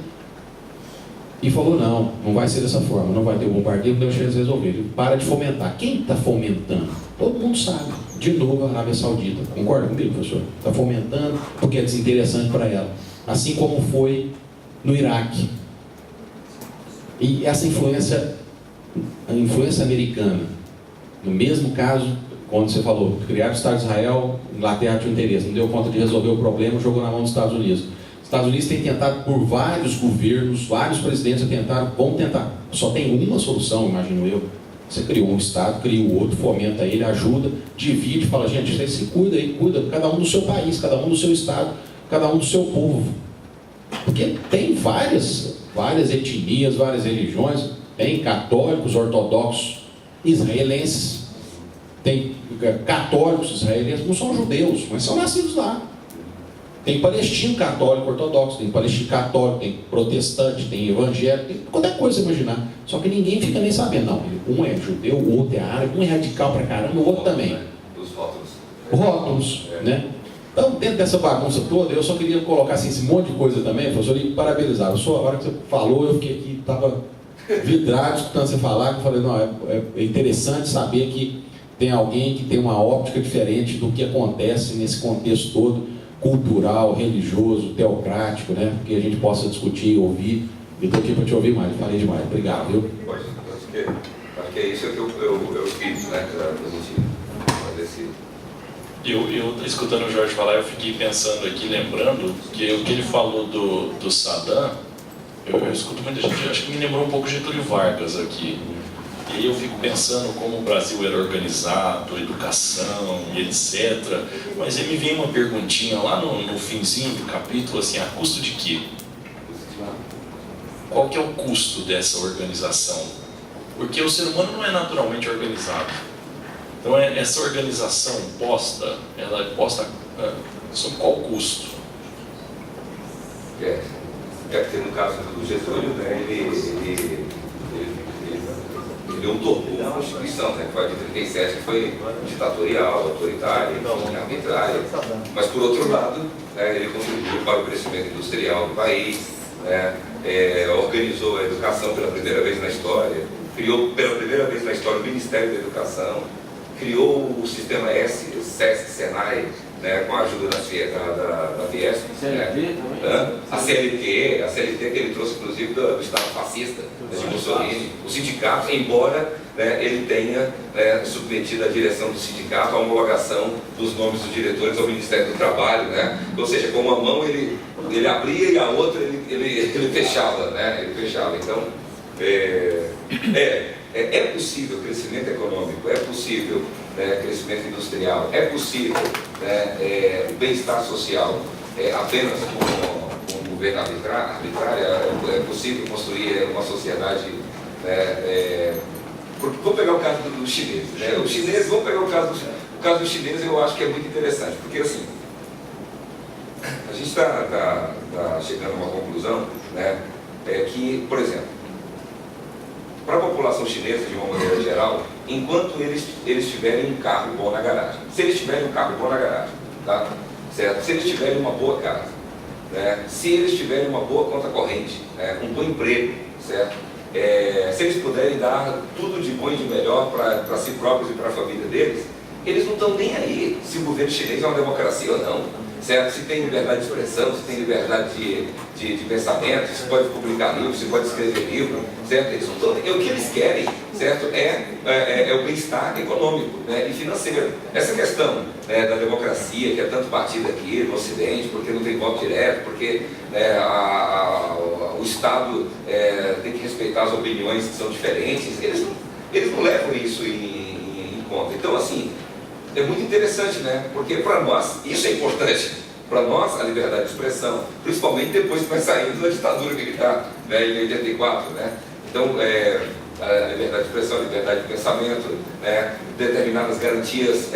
[SPEAKER 4] e falou, não vai ser dessa forma, não vai ter bombardeio, não deixa eles resolverem. Para de fomentar. Quem está fomentando? Todo mundo sabe. De novo a Arábia Saudita. Concorda comigo, professor? Está fomentando porque é desinteressante para ela. Assim como foi no Iraque. E essa influência, a influência americana, no mesmo caso, quando você falou, criar o Estado de Israel, Inglaterra tinha interesse, não deu conta de resolver o problema, jogou na mão dos Estados Unidos. Os Estados Unidos têm tentado por vários governos, vários presidentes vão tentar. Só tem uma solução, imagino eu. Você criou um Estado, cria o outro, fomenta ele, ajuda, divide, fala, gente, você se cuida aí, cuida, cada um do seu país, cada um do seu Estado, cada um do seu povo. Porque tem várias etnias, várias religiões, tem católicos, ortodoxos, israelenses, tem católicos israelenses, não são judeus, mas são nascidos lá. Tem palestino católico ortodoxo, tem palestino católico, tem protestante, tem evangélico, tem qualquer coisa você imaginar. Só que ninguém fica nem sabendo, não. Um é judeu, o outro é árabe, um é radical pra caramba, o outro também.
[SPEAKER 2] Os rótulos.
[SPEAKER 4] Rótulos, né? Então, dentro dessa bagunça toda, eu só queria colocar assim, esse monte de coisa também, professor, e parabenizar. A hora que você falou, eu fiquei aqui, estava vidrado escutando você falar, que eu falei, não, é interessante saber que tem alguém que tem uma óptica diferente do que acontece nesse contexto todo, cultural, religioso, teocrático, né? Que a gente possa discutir, ouvir. Eu estou aqui para te ouvir mais, falei demais. Obrigado, viu?
[SPEAKER 2] Acho que é isso que eu fiz, né? Para a gente fazer esse...
[SPEAKER 1] Eu escutando o Jorge falar, eu fiquei pensando aqui, lembrando que o que ele falou do Saddam, eu escuto muita gente, acho que me lembrou um pouco Getúlio Vargas aqui. E aí eu fico pensando como o Brasil era organizado, educação e etc. Mas aí me vem uma perguntinha lá no finzinho do capítulo, assim, a custo de quê? Qual que é o custo dessa organização? Porque o ser humano não é naturalmente organizado. Então essa organização posta, ela é posta sob qual custo?
[SPEAKER 2] Porque no caso do Getúlio, né, ele tornou a Constituição, né, que foi a de 37, que foi ditatorial, autoritária, arbitrária. Mas, por outro lado, né, ele contribuiu para o crescimento industrial do país, né, organizou a educação pela primeira vez na história, criou pela primeira vez na história o Ministério da Educação, criou o sistema SESC, Senai, né, com a ajuda da Fiesp, a CLT que ele trouxe inclusive do Estado fascista, de Mussolini, o sindicato, embora, né, ele tenha submetido a direção do sindicato à homologação dos nomes dos diretores ao Ministério do Trabalho, né? Ou seja, com uma mão ele abria e a outra ele fechava, né? Ele fechava. Então, é possível crescimento econômico, é possível crescimento industrial, é possível bem-estar social apenas com um governo arbitrário, é possível construir uma sociedade. Vamos pegar o caso dos chineses. Né? Os chineses, vamos pegar o caso dos chineses, eu acho que é muito interessante, porque assim, a gente está chegando a uma conclusão, né, que, por exemplo, para a população chinesa, de uma maneira geral, enquanto eles tiverem um carro bom na garagem, se eles tiverem um carro bom na garagem, tá? Certo? Se eles tiverem uma boa casa, né? Se eles tiverem uma boa conta corrente, né? Um bom emprego, certo? Se eles puderem dar tudo de bom e de melhor para si próprios e para a família deles, eles não estão nem aí se o governo chinês é uma democracia ou não, certo? Se tem liberdade de expressão, se tem liberdade de pensamento, se pode publicar livro, se pode escrever livro, certo? Eles não estão, o que eles querem, certo? É o bem-estar econômico, né, e financeiro. Essa questão, né, da democracia, que é tanto batida aqui no Ocidente, porque não tem voto direto, porque o Estado tem que respeitar as opiniões que são diferentes, eles não levam isso em conta. Então, assim, é muito interessante, né? Porque para nós isso é importante. Para nós a liberdade de expressão, principalmente depois que vai saindo da ditadura militar, né, em 84, né? Então, a liberdade de expressão, a liberdade de pensamento, né, determinadas garantias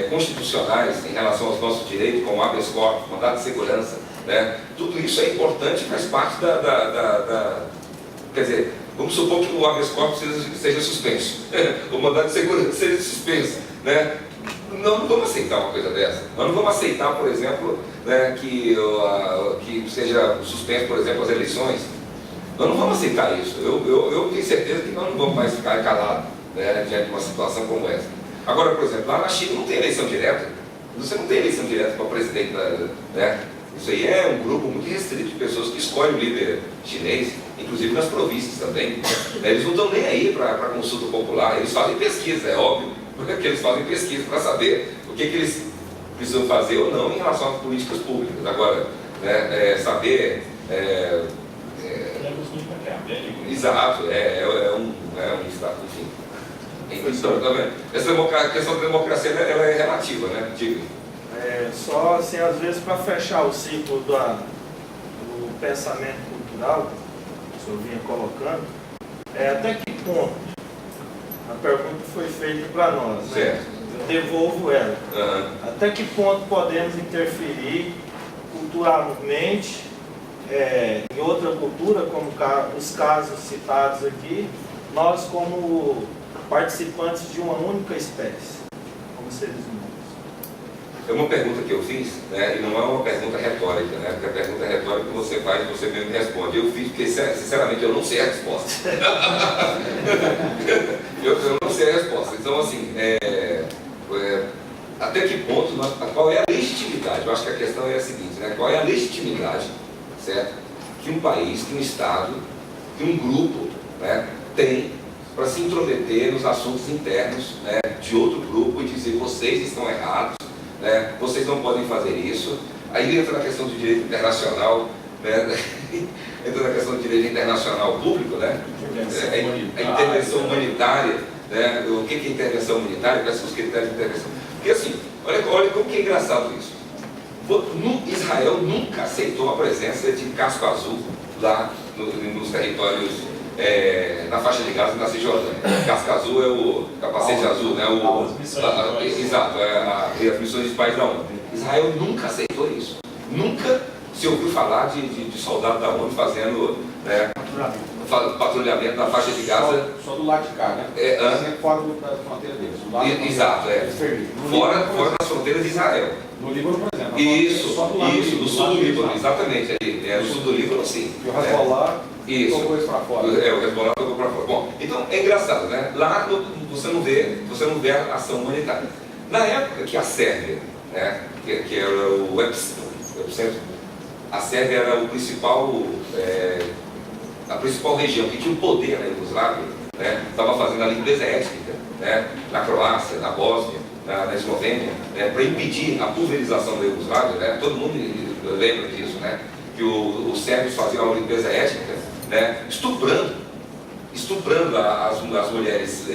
[SPEAKER 2] constitucionais em relação aos nossos direitos, como habeas corpus, mandado de segurança, né? Tudo isso é importante, faz parte quer dizer, vamos supor que o habeas corpus seja suspenso, o mandado de segurança seja suspenso, né? não vamos aceitar uma coisa dessa. Nós não vamos aceitar, por exemplo, né, que seja suspenso, por exemplo, as eleições. Nós não vamos aceitar isso. Eu tenho certeza que nós não vamos mais ficar calados, né, diante de uma situação como essa. Agora, por exemplo, lá na China não tem eleição direta. Você não tem eleição direta para presidente, né? Isso aí é um grupo muito restrito de pessoas que escolhem o líder chinês, inclusive nas províncias também. Eles não estão nem aí para a consulta popular, eles fazem pesquisa, é óbvio, porque eles fazem pesquisa para saber o que eles precisam fazer ou não em relação às políticas públicas. Agora, né, saber... exato, é um estado, enfim. Então, tá vendo? Essa questão da democracia ela é relativa, né? Diga.
[SPEAKER 5] Só assim, às vezes, para fechar o ciclo do pensamento cultural, que o senhor vinha colocando, até que ponto a pergunta foi feita para nós, né?
[SPEAKER 2] Certo.
[SPEAKER 5] Eu devolvo ela. Até que ponto podemos interferir culturalmente em outra cultura, como os casos citados aqui, nós como participantes de uma única espécie, como seres humanos?
[SPEAKER 2] É uma pergunta que eu fiz, né, e não é uma pergunta retórica, né, porque a pergunta retórica que você faz, você mesmo responde. Eu fiz porque, sinceramente, eu não sei a resposta. eu não sei a resposta. Então, assim, até que ponto, qual é a legitimidade? Eu acho que a questão é a seguinte, né, qual é a legitimidade, certo, que um país, que um Estado, que um grupo, né, tem para se intrometer nos assuntos internos, né, de outro grupo e dizer: vocês estão errados, né, vocês não podem fazer isso. Aí entra na questão do direito internacional, né, entra na questão do direito internacional público, né, a intervenção humanitária, né, o que é intervenção humanitária, quais são os critérios de intervenção. Porque assim, olha como que é engraçado isso. Israel nunca aceitou a presença de casco azul lá nos territórios, na faixa de Gaza e na Cisjordânia. Casco azul é o capacete azul, né? Exato, as missões de paz da ONU. Israel nunca aceitou isso. Nunca se ouviu falar de soldado da ONU fazendo, né, patrulhamento na faixa de Gaza.
[SPEAKER 3] Só do lado de cá, né? Fora da fronteira deles.
[SPEAKER 2] Exato, fora das fronteiras de Israel.
[SPEAKER 3] No Líbano, por exemplo.
[SPEAKER 2] Isso, no sul do Líbano, exatamente. No sul do Líbano, sim.
[SPEAKER 3] E o Hezbollah tocou isso para fora.
[SPEAKER 2] O Hezbollah tocou para fora. Bom, então é engraçado, né? Lá você não vê a ação humanitária. Na época que a Sérvia, né, que era o epicentro, a Sérvia era a principal região que tinha o poder na Iugoslávia, né, estava fazendo a limpeza étnica, né, na Croácia, na Bósnia, na Eslovênia, né, para impedir a pulverização da Iugoslávia, né, todo mundo lembra disso, né, que os sérvios faziam uma limpeza étnica, né, estuprando as mulheres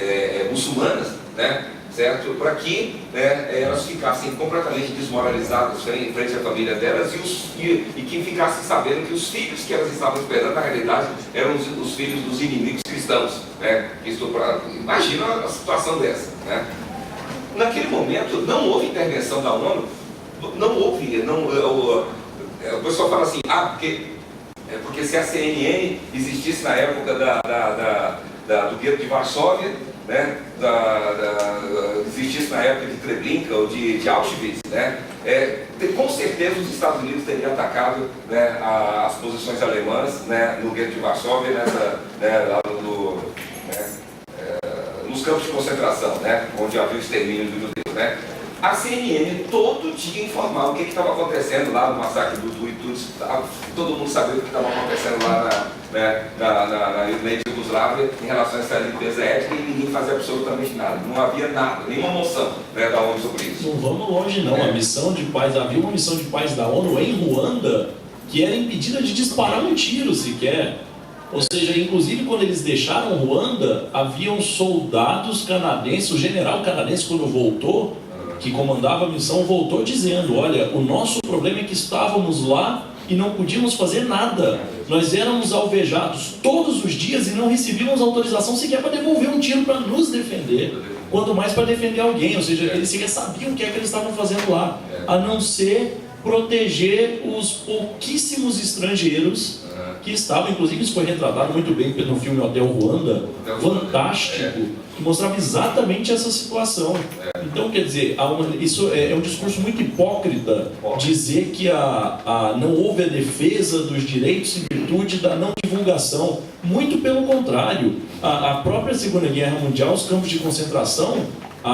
[SPEAKER 2] muçulmanas, né, certo? Para que, né, elas ficassem completamente desmoralizadas em frente à família delas e que ficassem sabendo que os filhos que elas estavam esperando, na realidade, eram os filhos dos inimigos cristãos, né, que estupraram. Imagina a situação dessa, né? Naquele momento não houve intervenção da ONU, o pessoal fala assim: porque se a CNN existisse na época do gueto de Varsóvia, né, existisse na época de Treblinka ou de Auschwitz, né, com certeza os Estados Unidos teriam atacado, né, as posições alemãs, né, no gueto de Varsóvia, lá nos campos de concentração, né, onde havia o extermínio dos judeus, né. A CNN todo dia informava o que estava acontecendo lá no massacre do Tuiututs. Todo mundo sabia o que estava acontecendo lá na Iugoslávia em relação a essa limpeza étnica, e ninguém fazia absolutamente nada. Não havia nada, nenhuma moção, né, da ONU sobre isso.
[SPEAKER 1] Não vamos longe não. A missão de paz, havia uma missão de paz da ONU em Ruanda que era impedida de disparar um tiro sequer. Ou seja, inclusive quando eles deixaram Ruanda, haviam soldados canadenses, o general canadense, quando voltou, que comandava a missão, voltou dizendo: olha, o nosso problema é que estávamos lá e não podíamos fazer nada. Nós éramos alvejados todos os dias e não recebíamos autorização sequer para devolver um tiro para nos defender, quanto mais para defender alguém. Ou seja, eles sequer sabiam o que é que eles estavam fazendo lá, a não ser proteger os pouquíssimos estrangeiros que estavam. Inclusive isso foi retratado muito bem no filme Hotel Ruanda, fantástico, que mostrava exatamente essa situação. Então, quer dizer, isso é um discurso muito hipócrita, dizer que não houve a defesa dos direitos em virtude da não divulgação. Muito pelo contrário. A própria Segunda Guerra Mundial, os campos de concentração,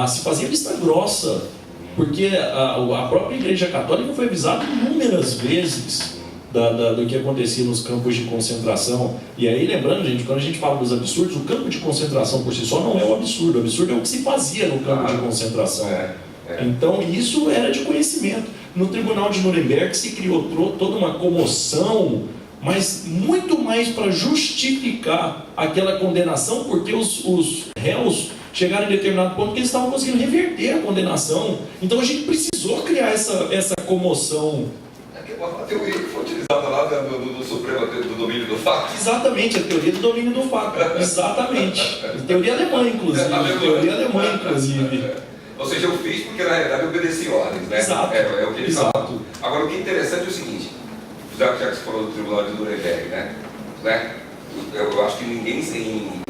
[SPEAKER 1] se fazia vista grossa, porque a própria Igreja Católica foi avisada inúmeras vezes do que acontecia nos campos de concentração. E aí, lembrando, gente, quando a gente fala dos absurdos, o campo de concentração por si só não é o absurdo é o que se fazia no campo de concentração. Então, isso era de conhecimento. No Tribunal de Nuremberg se criou toda uma comoção, mas muito mais para justificar aquela condenação, porque os réus chegaram em determinado ponto que eles estavam conseguindo reverter a condenação. Então, a gente precisou criar essa comoção.
[SPEAKER 2] Uma teoria que foi utilizada lá no Supremo, do domínio do fato.
[SPEAKER 1] Exatamente, a teoria do domínio do fato. Exatamente. Teoria alemã, inclusive. Teoria alemã, inclusive.
[SPEAKER 2] Ou seja, eu fiz porque na realidade eu obedeci ordens, né?
[SPEAKER 1] Exato.
[SPEAKER 2] É o que ele
[SPEAKER 1] Exato.
[SPEAKER 2] fala. Agora, o que é interessante é o seguinte, já que você falou do Tribunal de Nuremberg, né? Eu acho que ninguém em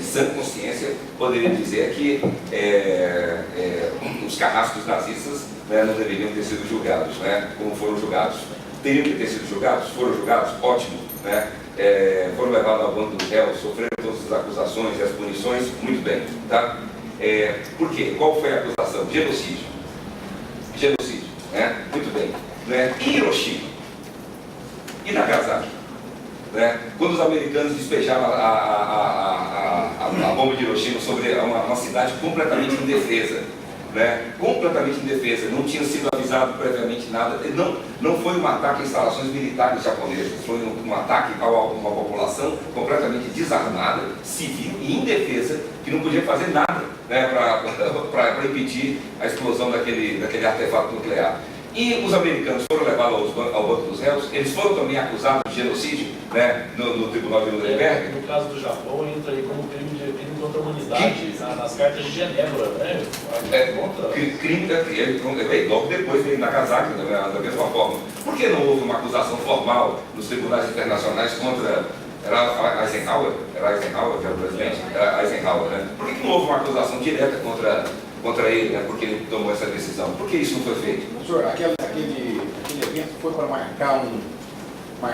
[SPEAKER 2] sã consciência poderia dizer que os carrascos nazistas não deveriam ter sido julgados, como foram julgados. Teriam que ter sido julgados? Foram julgados? Ótimo. Foram levados ao banco dos réus, sofreram todas as acusações e as punições? Muito bem. Tá? Por quê? Qual foi a acusação? Genocídio. Genocídio. Muito bem. E Hiroshima? E Nagasaki? Quando os americanos despejaram a bomba de Hiroshima sobre uma cidade completamente indefesa, completamente indefesa, não tinha sido avisado previamente nada, não foi um ataque a instalações militares japonesas, foi um ataque a uma população completamente desarmada, civil e indefesa, que não podia fazer nada para impedir a explosão daquele artefato nuclear. E os americanos foram levados ao banco dos réus, eles foram também acusados de genocídio no Tribunal de Nuremberg.
[SPEAKER 1] No caso do Japão, entra aí como crime contra a humanidade nas cartas de Genebra,
[SPEAKER 2] Logo depois veio Nagasaki, da mesma forma. Por que não houve uma acusação formal nos tribunais internacionais contra... Era Eisenhower, que era o presidente? Era Eisenhower, Por que não houve uma acusação direta contra ele, porque ele tomou essa decisão? Por que isso não foi feito?
[SPEAKER 6] Professor, aquele evento foi para marcar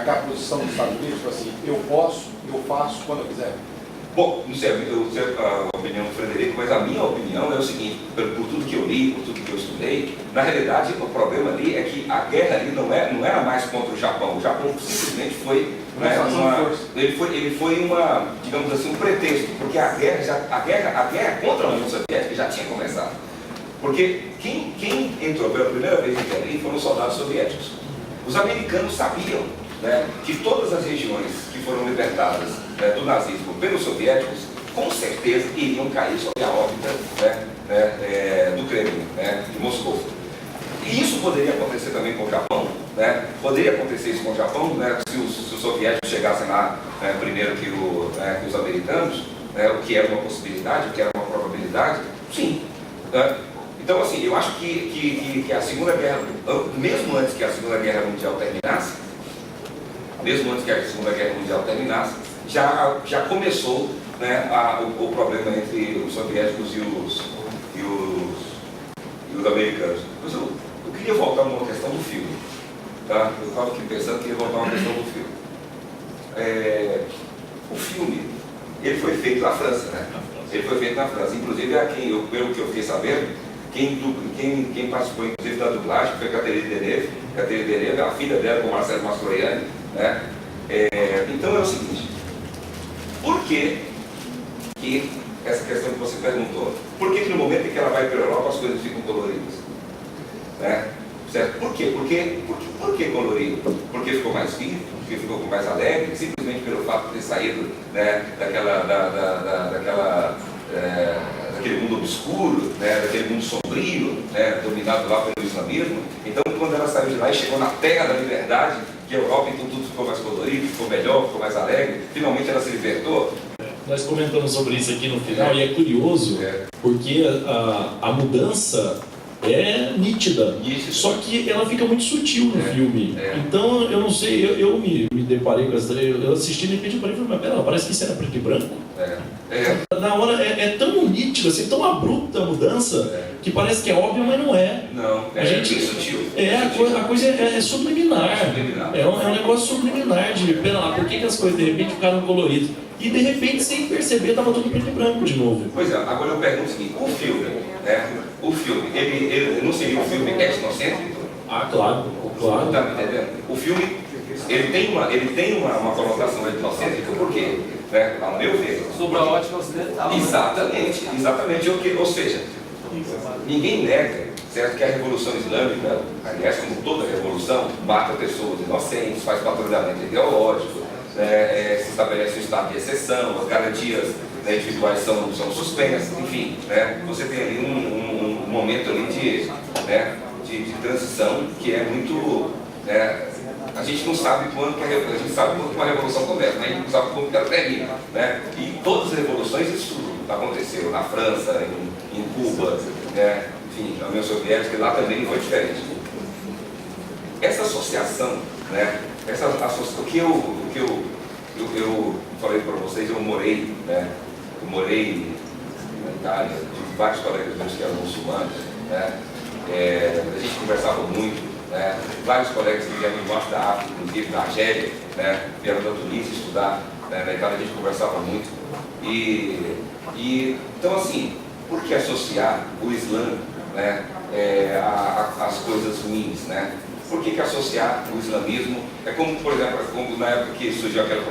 [SPEAKER 6] a posição dos Estados Unidos, tipo assim, eu faço quando eu quiser.
[SPEAKER 2] Bom, não sei a opinião do Frederico, mas a minha opinião é o seguinte, por tudo que eu li, por tudo que eu estudei, na realidade o problema ali é que a guerra ali não era mais contra o Japão simplesmente foi ele foi uma, digamos assim, um pretexto, porque a guerra contra a União Soviética já tinha começado. Porque quem entrou pela primeira vez em Berlim foram os soldados soviéticos. Os americanos sabiam que todas as regiões que foram libertadas do nazismo pelos soviéticos, com certeza iriam cair sob a órbita do Kremlin, de Moscou. E isso poderia acontecer também com o Japão, poderia acontecer isso com o Japão, se os soviéticos chegassem lá primeiro que os americanos, o que era uma possibilidade, o que era uma probabilidade, sim. Então, assim, eu acho que a Segunda Guerra, mesmo antes que a Segunda Guerra Mundial terminasse, já começou o problema entre os soviéticos e os americanos. Mas eu queria voltar numa questão do filme. Tá? Eu estava aqui pensando que ia voltar uma questão do filme. O filme, ele foi feito na França, Ele foi feito na França. Inclusive, pelo que eu fiquei sabendo, quem participou inclusive da dublagem foi Catherine Deneuve, a filha dela com Marcelo Mastroianni, Então é o seguinte, por que essa questão que você perguntou, por que no momento em que ela vai para a Europa as coisas ficam coloridas? Certo? Por quê? Por que colorido? Porque ficou mais vivo, porque ficou mais alegre, simplesmente pelo fato de ter saído daquele mundo obscuro, daquele mundo sombrio, dominado lá pelo islamismo. Então, quando ela saiu de lá e chegou na terra da liberdade, que a Europa, então tudo ficou mais colorido, ficou melhor, ficou mais alegre, finalmente ela se libertou.
[SPEAKER 1] Nós comentamos sobre isso aqui no final, e é curioso, porque a mudança é nítida, só que ela fica muito sutil no filme. Então, eu não sei, eu me me deparei com essa. Eu assisti e de repente eu falei, mas pera, parece que isso era preto e branco. Na hora é tão nítido, assim, tão abrupta a mudança, que parece que é óbvio, mas não é.
[SPEAKER 2] Não,
[SPEAKER 1] a gente,
[SPEAKER 2] bem sutil.
[SPEAKER 1] A coisa é subliminar. É um negócio subliminar de, pera lá, por que as coisas de repente ficaram coloridas? E de repente, sem perceber, estava tudo preto e branco de novo.
[SPEAKER 2] Pois é, agora eu pergunto o seguinte, o filme, ele não seria um filme etnocêntrico?
[SPEAKER 1] Ah, claro.
[SPEAKER 2] Tá me entendendo? O filme, ele tem uma conotação etnocêntrica, por quê? Né? Ao meu ver.
[SPEAKER 3] Sobre a ótica ocidental.
[SPEAKER 2] Exatamente. Ou seja, ninguém nega, certo, que a Revolução Islâmica, aliás, como toda revolução, mata pessoas inocentes, faz patrulhamento ideológico, se estabelece um estado de exceção, as garantias individuais são suspensas, enfim, você tem ali um momento ali de transição que é muito... a gente não sabe quando a gente sabe quando uma revolução começa, mas a gente não sabe quando ela termina, E todas as revoluções isso aconteceu na França, em Cuba, enfim, na União Soviética, lá também não foi diferente. Essa associação, o que eu falei para vocês, eu morei na Itália, tive vários colegas meus que eram muçulmanos, a gente conversava muito. Vários colegas que vieram do norte da África, inclusive da Argélia, vieram da Tunísia estudar, na Itália a gente conversava muito. Então assim, por que associar o Islã às coisas ruins? Por que associar o islamismo? É como, por exemplo, como na época que surgiu aquela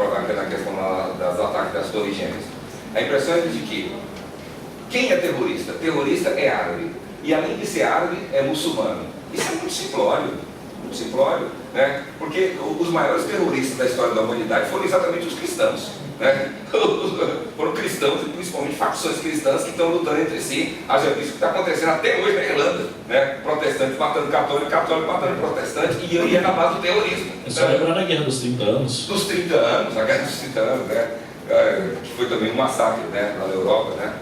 [SPEAKER 2] questão das ataques das Torres Gêmeas. A impressão é de que quem é terrorista? Terrorista é árabe. E além de ser árabe, é muçulmano. Isso é muito simplório, porque os maiores terroristas da história da humanidade foram exatamente os cristãos. Foram cristãos, e principalmente facções cristãs que estão lutando entre si. Haja visto o que está acontecendo até hoje na Irlanda, protestante matando católico, católico matando protestante, e é na base do terrorismo.
[SPEAKER 1] É só lembrar da Guerra dos 30 Anos.
[SPEAKER 2] Dos 30 anos, a Guerra dos 30 anos, que foi também um massacre lá na Europa.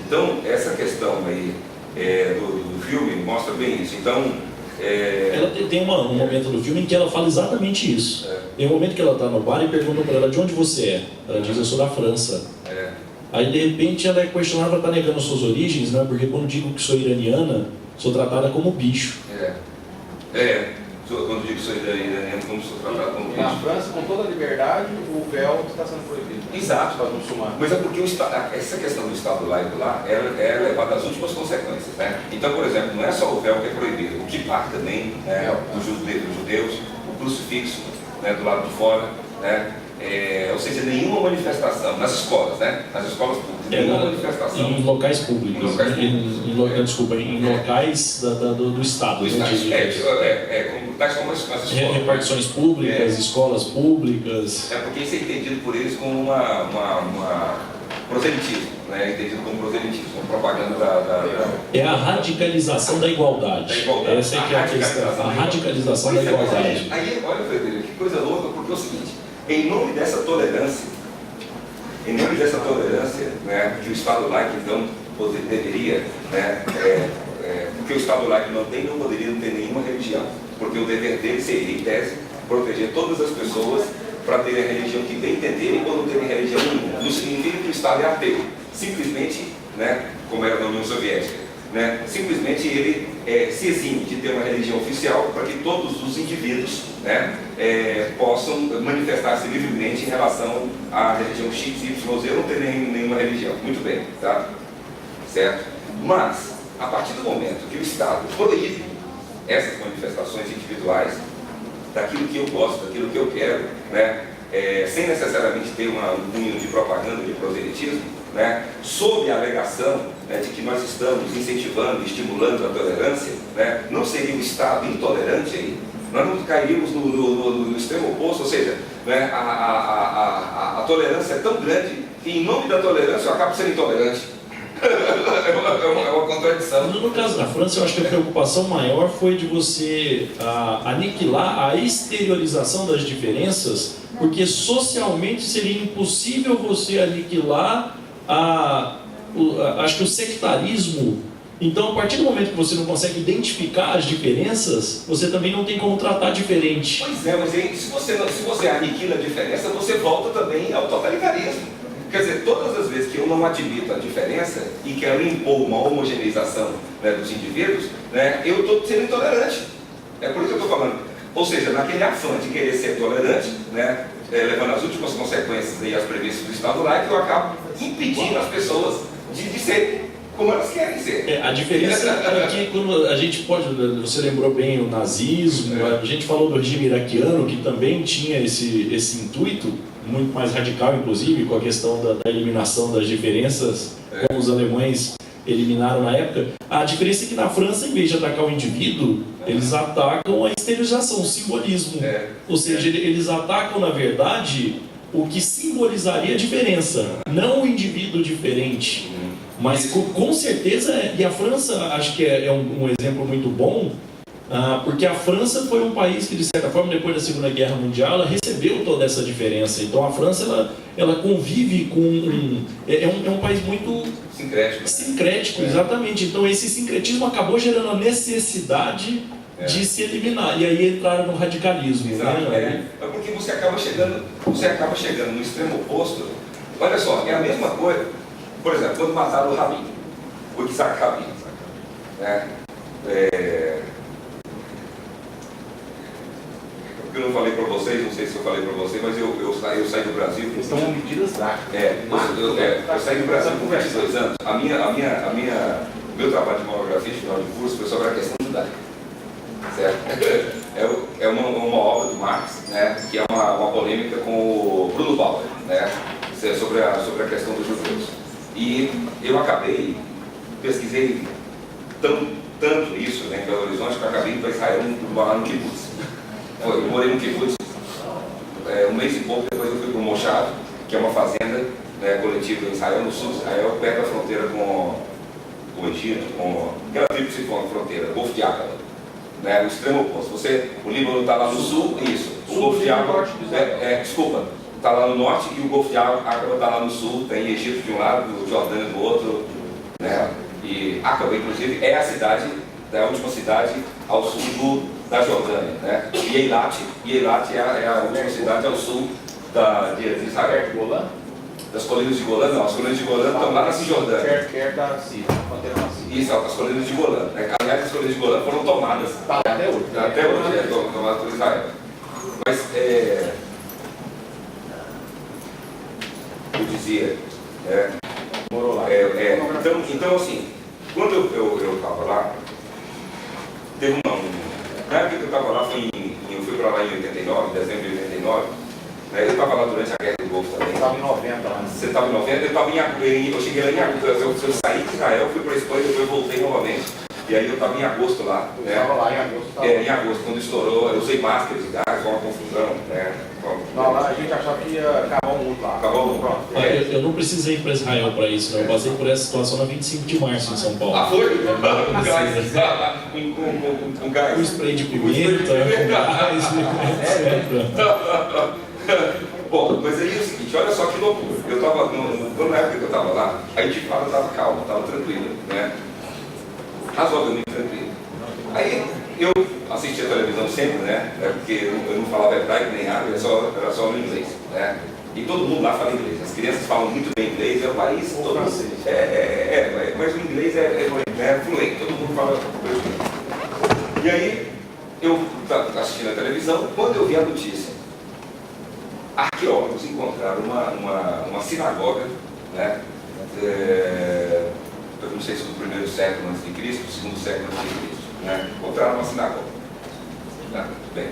[SPEAKER 2] Então, essa questão aí do filme mostra bem isso. Então,
[SPEAKER 1] ela tem um momento do filme em que ela fala exatamente isso. Tem um momento que ela está no bar e perguntam para ela de onde você é. Ela diz, eu sou da França. Aí de repente ela é questionada, ela está negando suas origens, porque quando digo que sou iraniana, sou tratada como bicho.
[SPEAKER 2] Quando digo que sou iraniano, como sou tratado como bicho.
[SPEAKER 6] Na França, com toda a liberdade, o véu está sendo proibido.
[SPEAKER 2] Exato.
[SPEAKER 6] Para os muçulmanos.
[SPEAKER 2] Mas é porque essa questão do Estado laico lá é levada às últimas consequências. Então, por exemplo, não é só o véu que é proibido, o kippah também, dos judeus, o crucifixo do lado de fora, ou seja, nenhuma manifestação nas escolas, públicas, nenhuma manifestação.
[SPEAKER 1] Em locais públicos. Em locais do Estado.
[SPEAKER 2] Tais como as escolas.
[SPEAKER 1] Repartições públicas, escolas públicas.
[SPEAKER 2] Porque isso é entendido por eles como uma proselitismo, entendido como proselitismo, como propaganda
[SPEAKER 1] É a radicalização da igualdade. Essa é que é a questão. A radicalização da igualdade.
[SPEAKER 2] Aí, olha, Frederico, que coisa louca, porque é o seguinte, em nome dessa tolerância, que o Estado laico, então, deveria, porque o Estado laico não poderia não ter nenhuma religião, porque o dever dele seria, em tese, proteger todas as pessoas para terem a religião que bem entenderem ou não terem religião nenhuma. Não significa que o Estado é ateu, simplesmente, como era na União Soviética, simplesmente ele se exime de ter uma religião oficial para que todos os indivíduos possam manifestar-se livremente em relação à religião X, Y, Z. Eu não tenho nenhuma religião, muito bem, tá? Certo? Mas, a partir do momento que o Estado proíbe essas manifestações individuais, daquilo que eu gosto, daquilo que eu quero, sem necessariamente ter um cunho de propaganda, de proselitismo, sob a alegação de que nós estamos incentivando e estimulando a tolerância, não seria um Estado intolerante aí? Nós não cairíamos no extremo oposto, ou seja, a tolerância é tão grande que em nome da tolerância eu acabo sendo intolerante. É uma contradição.
[SPEAKER 1] No caso da França, eu acho que a preocupação maior foi de você aniquilar a exteriorização das diferenças, porque socialmente seria impossível você aniquilar acho que o sectarismo Então, a partir do momento que você não consegue identificar as diferenças, você também não tem como tratar diferente.
[SPEAKER 2] Pois é, mas aí, se você aniquila a diferença, você volta também ao totalitarismo. Quer dizer, todas as vezes que eu não admito a diferença e quero impor uma homogeneização, né, dos indivíduos, né, eu estou sendo intolerante. É por isso que eu estou falando. Ou seja, naquele afã de querer ser tolerante, né, levando as últimas consequências e as premissas do Estado laico, eu acabo impedindo as pessoas de serem como elas querem ser.
[SPEAKER 1] A diferença é que quando a gente pode, você lembrou bem o nazismo, a gente falou do regime iraquiano, que também tinha esse intuito, muito mais radical, inclusive, com a questão da eliminação das diferenças, como os alemães eliminaram na época. A diferença é que na França, em vez de atacar o indivíduo, eles atacam a exteriorização, o simbolismo. Ou seja, eles atacam, na verdade, o que simbolizaria a diferença, não o indivíduo diferente. Mas com certeza, e a França acho que é um exemplo muito bom, porque a França foi um país que, de certa forma, depois da Segunda Guerra Mundial, ela recebeu toda essa diferença. Então a França ela convive com é um país muito sincrético, exatamente. Então esse sincretismo acabou gerando a necessidade de se eliminar, e aí entraram no radicalismo.
[SPEAKER 2] Exato,
[SPEAKER 1] né?
[SPEAKER 2] É porque você acaba chegando no extremo oposto. Olha só, é a mesma coisa. Por exemplo, quando mataram o Rabin, o Isaac Rabin, né? Eu não falei para vocês, não sei se eu falei para vocês, mas eu saí do Brasil.
[SPEAKER 6] São medidas drásticas.
[SPEAKER 2] Eu saí do Brasil com 22 anos. O meu trabalho de monografia de final de curso foi sobre a questão judaica. Certo? É uma obra do Marx, né, que é uma polêmica com o Bruno Bauer, né, sobre a questão dos judeus. E eu pesquisei tanto isso, né, em Belo Horizonte, que eu acabei indo para Israel, morar no kibbutz. Eu morei no kibbutz um mês e pouco, depois eu fui para o Moshav, que é uma fazenda, né, coletiva em Israel, no sul de Israel, perto da fronteira com o Egito, com aquela tribo que se for na fronteira, Golfo de Aqaba, né, o extremo oposto. O Líbano está lá no sul, isso. O Golfo de Aqaba, está lá no norte, e o Golfo de Aqaba está lá no sul, tem Egito de um lado, o Jordânia do outro, né? E Aqaba, inclusive, é a última cidade ao sul da Jordânia, né? E Eilat é a última cidade ao sul de Israel. Das colinas de Golã, não, as colinas de Golã estão lá na Cisjordânia.
[SPEAKER 6] Perto da Síria, fronteira com a Síria.
[SPEAKER 2] Isso, as colinas de Golã, né? Aliás, as colinas de Golã foram tomadas.
[SPEAKER 6] Até hoje.
[SPEAKER 2] Até hoje, tomadas por Israel. Mas, eu dizia,
[SPEAKER 6] morou lá.
[SPEAKER 2] Então, assim, quando eu estava lá, teve na época que eu estava lá, eu fui para lá em 89, dezembro de 89, né, eu estava lá durante a Guerra do Golfo também.
[SPEAKER 6] Você estava em 90 lá.
[SPEAKER 2] Você estava em 90, eu cheguei lá em agosto, eu saí de Israel, fui para a Espanha, depois voltei novamente, e aí eu estava em agosto lá.
[SPEAKER 6] Eu estava lá em agosto.
[SPEAKER 2] Em agosto, quando estourou, eu usei máscara de gás, foi uma confusão, né?
[SPEAKER 6] Não, lá a gente achava que ia acabar o mundo lá.
[SPEAKER 2] Acabou o mundo.
[SPEAKER 6] Pronto.
[SPEAKER 1] Eu não precisei ir para Israel para isso, eu passei por essa situação na 25 de março em São Paulo.
[SPEAKER 2] Ah, foi? Com gás.
[SPEAKER 1] Com spray de pimenta, com gás, etc.
[SPEAKER 2] Bom, mas aí é o seguinte, olha só que loucura. Eu estava, na época que eu estava lá, a Intifada estava calma, estava tranquila, né? Razoavelmente tranquila. Aí eu assistia a televisão sempre, né? Porque eu não falava hebraico nem árabe, era só no inglês, né? E todo mundo lá fala inglês. As crianças falam muito bem inglês, é o país todo. Mas o inglês é fluente, todo mundo fala inglês. E aí, eu estava assistindo a televisão, quando eu vi a notícia, arqueólogos encontraram uma sinagoga, né? Eu não sei se do primeiro século antes de Cristo, do segundo século antes de Cristo, né? Encontraram uma sinagoga. Tá? Bem.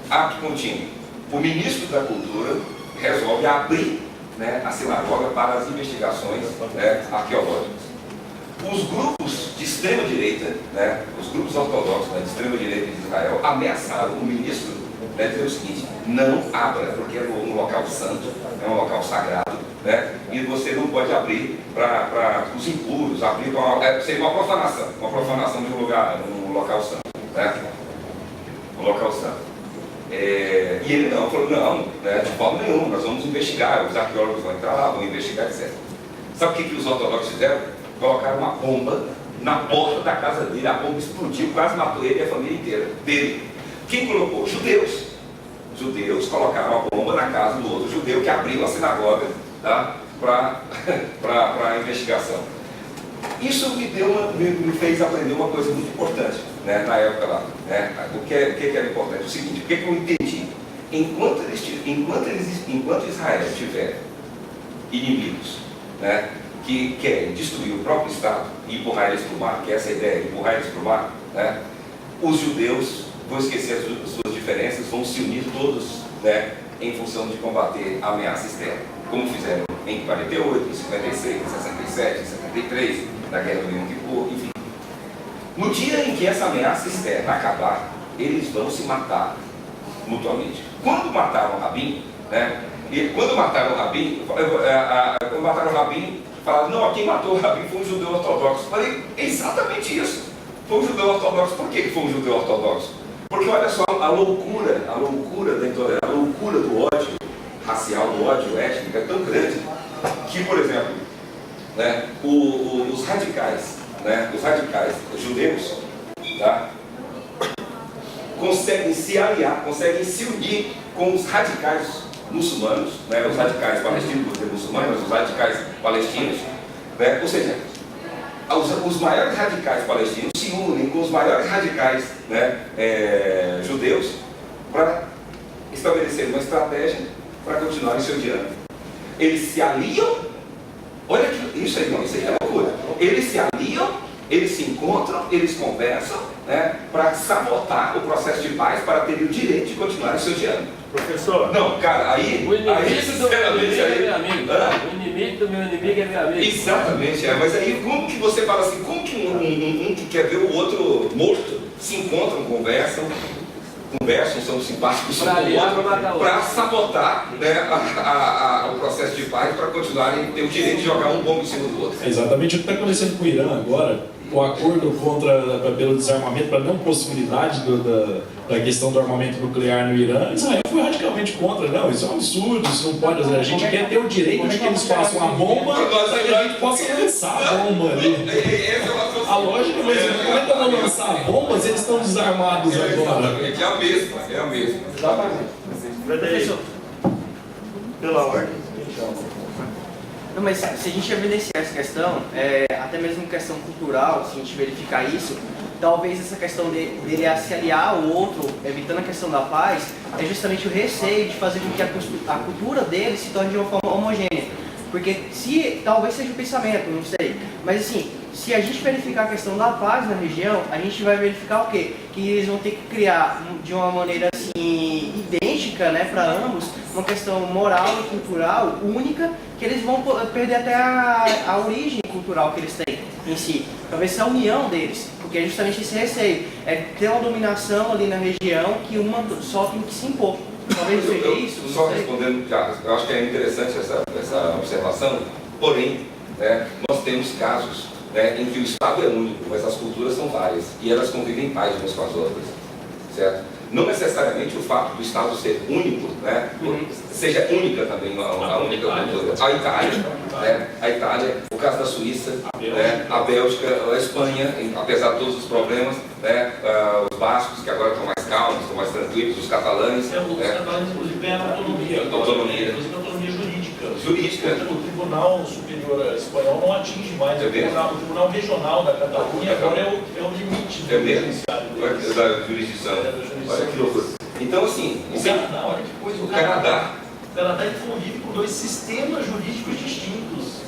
[SPEAKER 2] Ato contínuo. O ministro da Cultura resolve abrir, né, a sinagoga para as investigações, né, arqueológicas. Os grupos de extrema-direita, né, os grupos ortodoxos, né, de extrema-direita de Israel, ameaçaram o ministro, né, dizer o seguinte: não abra, porque é um local santo, é um local sagrado, né, e você não pode abrir para os impuros, abrir seria uma profanação de um local santo, né, um local santo. E ele falou, não, né, de forma nenhuma, nós vamos investigar, os arqueólogos vão entrar lá, vão investigar, etc. Sabe o que os ortodoxos fizeram? colocaram uma bomba na porta da casa dele, a bomba explodiu, quase matou ele e a família inteira dele. Quem colocou? Judeus. Judeus colocaram a bomba na casa do outro judeu que abriu a sinagoga, tá? para a investigação. Isso me fez aprender uma coisa muito importante, né, na época lá. Né? O que era importante? O seguinte, o que eu entendi? Enquanto Israel tiver inimigos, né, que querem destruir o próprio Estado e empurrar eles para o mar, que é essa a ideia, empurrar eles para o mar, né, os judeus vão esquecer as suas diferenças, vão se unir todos, né, em função de combater a ameaça externa, como fizeram em 48, em 56, em 67, em 73, na Guerra do Yom Kippur, enfim. No dia em que essa ameaça externa acabar, eles vão se matar mutuamente. Quando mataram o Rabin, né, quando mataram o Rabin, falaram, não, quem matou o Rabin foi um judeu ortodoxo. Eu falei, é exatamente isso. Foi um judeu ortodoxo. Por que foi um judeu ortodoxo? Porque olha só, a loucura da intolerância, a loucura do ódio racial, do ódio étnico é tão grande que, por exemplo, né, os radicais judeus, tá, conseguem se aliar, conseguem se unir com os radicais muçulmanos, né, os radicais palestinos, muçulmanos, os radicais palestinos, né, ou seja, os maiores radicais palestinos se unem com os maiores radicais, né, judeus para estabelecer uma estratégia para continuarem se odiando. Eles se aliam, olha que isso aí é loucura. Eles se aliam, eles se encontram, eles conversam, né, para sabotar o processo de paz, para terem o direito de continuarem se odiando.
[SPEAKER 5] Professor?
[SPEAKER 2] Não, cara, aí sinceramente,
[SPEAKER 7] é meu amigo. O inimigo do meu inimigo é meu amigo.
[SPEAKER 2] Exatamente, mas aí como que você fala assim, como que um que quer ver o outro morto se encontram, conversam, são simpáticos para sabotar, né, o processo de paz, para continuarem ter o direito de jogar um bombo em cima do outro.
[SPEAKER 1] É exatamente o que está acontecendo com o Irã agora. O acordo pelo desarmamento, para não possibilidade da questão do armamento nuclear no Irã, Israel foi radicalmente contra. Não, isso é um absurdo, isso não pode fazer. A gente quer ter o direito de que eles façam a bomba para que a gente possa lançar a bomba ali. A lógica, mas como é que eu vou lançar a bomba se eles estão desarmados agora?
[SPEAKER 2] É a mesma.
[SPEAKER 5] Frederico, pela ordem.
[SPEAKER 8] Não, mas se a gente evidenciar essa questão, até mesmo questão cultural, se a gente verificar isso, talvez essa questão dele se aliar ao outro, evitando a questão da paz, é justamente o receio de fazer com que a cultura dele se torne de uma forma homogênea. Porque talvez seja o pensamento, não sei, mas assim, se a gente verificar a questão da paz na região, a gente vai verificar o quê? Que eles vão ter que criar de uma maneira assim, idêntica, né, para ambos, uma questão moral e cultural única, que eles vão perder até a origem cultural que eles têm em si. Talvez essa união deles, porque é justamente esse receio, é ter uma dominação ali na região que uma só tem que se impor. Talvez seja isso.
[SPEAKER 2] Só respondendo, eu acho que é interessante essa observação, porém, né, nós temos casos, né, em que o Estado é único, mas as culturas são várias e elas convivem em paz umas com as outras, certo? Não necessariamente o fato do Estado ser único, né, seja única também a única cultura. A Itália, o caso da Suíça, a Bélgica, a Espanha, apesar de todos os problemas, né, os bascos que agora estão mais calmos, estão mais tranquilos, os catalães.
[SPEAKER 1] Os catalães, inclusive, ganharam autonomia. Inclusive autonomia jurídica. O Tribunal Superior Espanhol não atinge mais. O Tribunal Regional da Catalunha agora é o limite do judiciário.
[SPEAKER 2] Da jurisdição. Olha que loucura. Então, assim,
[SPEAKER 1] o Canadá, olha que coisa.
[SPEAKER 2] O Canadá
[SPEAKER 1] convive com dois sistemas jurídicos distintos.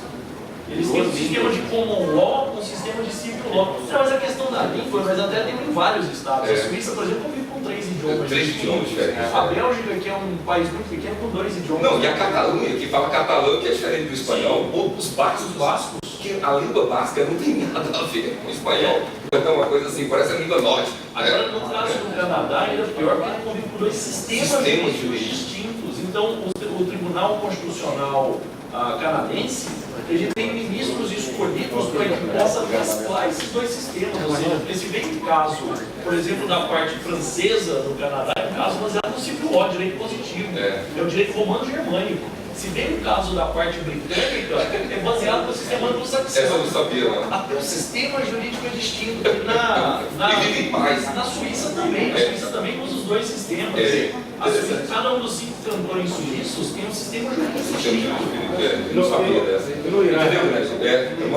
[SPEAKER 1] Eles têm um sistema de common law com um sistema de civil law. Não, mas a questão da língua, mas até tem em vários estados. A Suíça, por exemplo, convive com 3 idiomas.
[SPEAKER 2] 3 idiomas diferentes.
[SPEAKER 1] A Bélgica, que é um país muito pequeno, com 2 idiomas.
[SPEAKER 2] Não, e a Catalunha, que fala catalão, que é diferente do espanhol. Os bascos, que a língua basca não tem nada a ver com o espanhol. Então, uma coisa assim, parece a língua norte.
[SPEAKER 1] Agora, no caso do Canadá, ainda pior, porque ele convive com 2 sistemas jurídicos distintos. Então, o Tribunal Constitucional canadense, ele tem ministros escolhidos para que possa mesclar esses 2 sistemas. Ou seja, esse vem caso, por exemplo, da parte francesa do Canadá, é um caso baseado no civil law, direito positivo. É o direito romano-germânico. Se bem no caso da parte britânica, é baseado no sistema anglo-saxão.
[SPEAKER 2] Essa eu não sabia, não.
[SPEAKER 1] Até o sistema jurídico é distinto. Na Suíça também usa os dois sistemas. Cada um dos 5 cantores suíços tem um sistema jurídico distinto.
[SPEAKER 2] Eu não sabia dessa.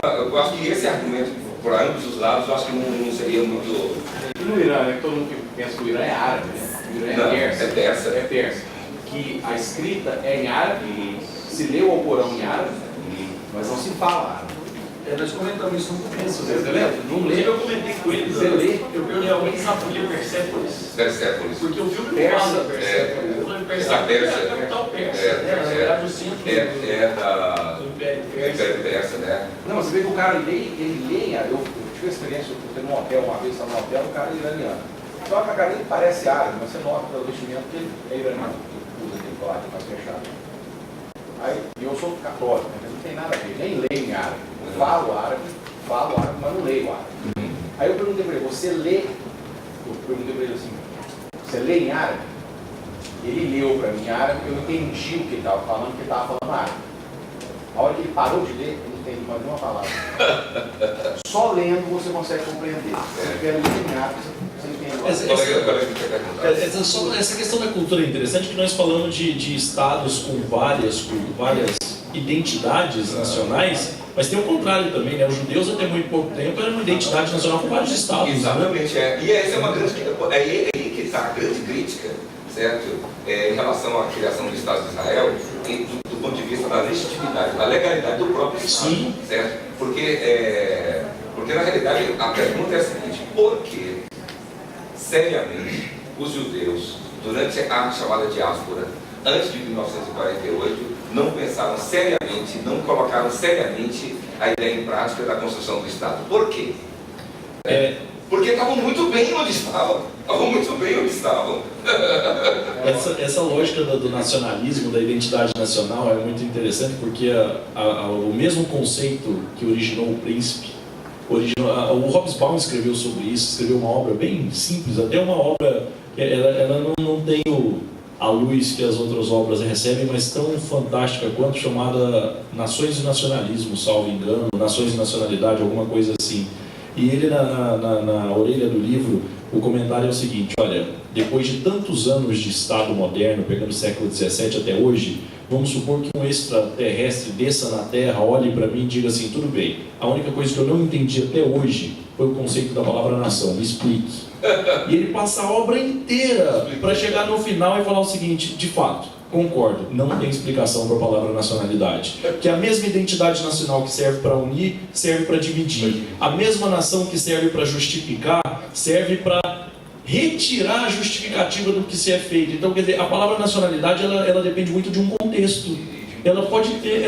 [SPEAKER 2] Eu acho que esse argumento, por ambos os lados, eu acho que não seria muito...
[SPEAKER 6] E no Irã, né? Todo mundo pensa que o Irã é árabe, né? O Irã é persa.
[SPEAKER 2] É persa.
[SPEAKER 6] É persa. Que a escrita é em árabe, se lê o Alcorão em árabe, mas não se fala árabe.
[SPEAKER 1] Nós comentamos isso no começo.
[SPEAKER 6] Você lembra? Não lê.
[SPEAKER 1] Eu comentei com eles.
[SPEAKER 6] Você lê?
[SPEAKER 1] Eu perguntei, alguém sabe por que Persépolis?
[SPEAKER 2] Persépolis.
[SPEAKER 1] Porque o filme não fala Persépolis. Persépolis é a capital persa. Na verdade, o centro do Império
[SPEAKER 2] Persa, né?
[SPEAKER 6] Não, você vê que o cara ele lê, eu tive a experiência, eu fui num hotel uma vez, estava no hotel, o cara é iraniano. Só que a cara dele parece árabe, mas você nota pelo vestimento que ele é iraniano, que usa aquele colar mais fechado. Aí, eu sou católico, mas não tem nada a ver, nem leio em árabe. Eu falo árabe, mas não leio árabe. Aí eu perguntei para ele, você lê? Eu perguntei para ele assim, você lê em árabe? Ele leu para mim em árabe, eu entendi o que ele estava falando, porque ele estava falando árabe. A hora que ele parou de ler, eu não entendi mais nenhuma palavra. Só lendo você consegue compreender. Você quer ler em árabe, você entende.
[SPEAKER 1] Essa questão da cultura é interessante, que nós falamos de estados com várias identidades nacionais, mas tem o contrário também, né? Os judeus até muito pouco tempo eram uma identidade nacional com vários estados.
[SPEAKER 2] Exatamente,
[SPEAKER 1] né?
[SPEAKER 2] E essa é uma grande... É aí que está a grande crítica, certo? Em relação à criação do Estado de Israel, do ponto de vista da legitimidade, da legalidade do próprio Estado.
[SPEAKER 1] Sim.
[SPEAKER 2] Certo? Porque na realidade a pergunta é a seguinte: por que seriamente os judeus, durante a chamada diáspora, antes de 1948, não pensaram seriamente, não colocaram seriamente a ideia em prática da construção do Estado? Por quê? Porque estavam muito bem onde estavam.
[SPEAKER 1] Essa lógica do nacionalismo, da identidade nacional, é muito interessante, porque o mesmo conceito que originou o príncipe, o Hobsbawm escreveu sobre isso, escreveu uma obra bem simples, até uma obra que ela não tem a luz que as outras obras recebem, mas tão fantástica quanto, chamada Nações e Nacionalismo, salvo engano, Nações e Nacionalidade, alguma coisa assim. E ele, na orelha do livro, o comentário é o seguinte: olha, depois de tantos anos de Estado moderno, pegando o século XVII até hoje, vamos supor que um extraterrestre desça na Terra, olhe para mim e diga assim: tudo bem, a única coisa que eu não entendi até hoje foi o conceito da palavra nação, me explique. E ele passa a obra inteira para chegar no final e falar o seguinte: de fato, concordo, não tem explicação para a palavra nacionalidade. Que a mesma identidade nacional que serve para unir, serve para dividir. A mesma nação que serve para justificar, serve para retirar a justificativa do que se é feito. Então, quer dizer, a palavra nacionalidade, ela depende muito de um contexto. Ela pode ter,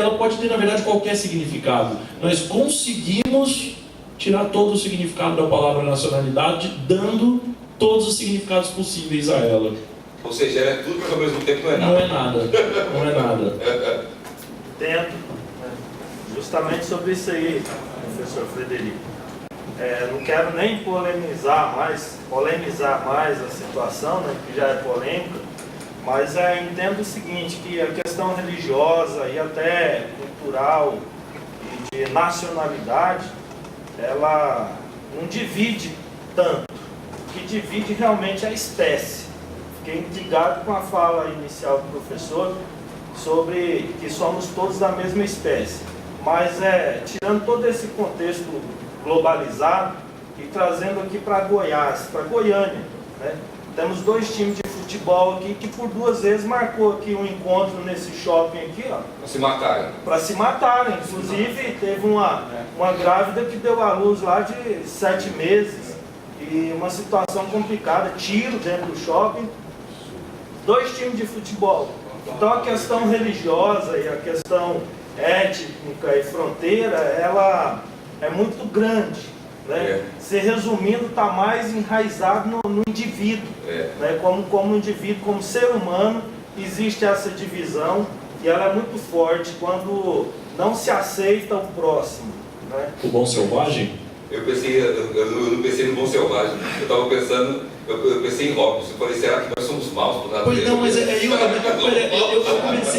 [SPEAKER 1] na verdade, qualquer significado. Nós conseguimos tirar todo o significado da palavra nacionalidade, dando todos os significados possíveis a ela.
[SPEAKER 2] Ou seja, é tudo, mas ao mesmo tempo não é nada.
[SPEAKER 1] Não é nada.
[SPEAKER 5] Dentro, justamente sobre isso aí, professor Frederico. Não quero nem polemizar mais a situação, né, que já é polêmica, mas entendo o seguinte, que a questão religiosa e até cultural e de nacionalidade, ela não divide tanto. O que divide realmente é a espécie. Fiquei intrigado com a fala inicial do professor sobre que somos todos da mesma espécie. Mas tirando todo esse contexto globalizado e trazendo aqui para Goiás, para Goiânia, né? Temos 2 times de futebol aqui que por 2 vezes marcou aqui um encontro nesse shopping aqui, ó. Para se matarem. Inclusive teve uma grávida que deu à luz lá de 7 meses e uma situação complicada, tiro dentro do shopping. 2 times de futebol. Então a questão religiosa e a questão étnica e fronteira, ela é muito grande, né? Se resumindo, está mais enraizado no indivíduo, né? Como indivíduo, como ser humano, existe essa divisão e ela é muito forte quando não se aceita o próximo, né?
[SPEAKER 1] O bom selvagem?
[SPEAKER 2] Eu não pensei no bom selvagem. Eu estava pensando eu pensei em Hobbes, eu falei, será que nós somos maus por natureza?
[SPEAKER 1] Pois não, mas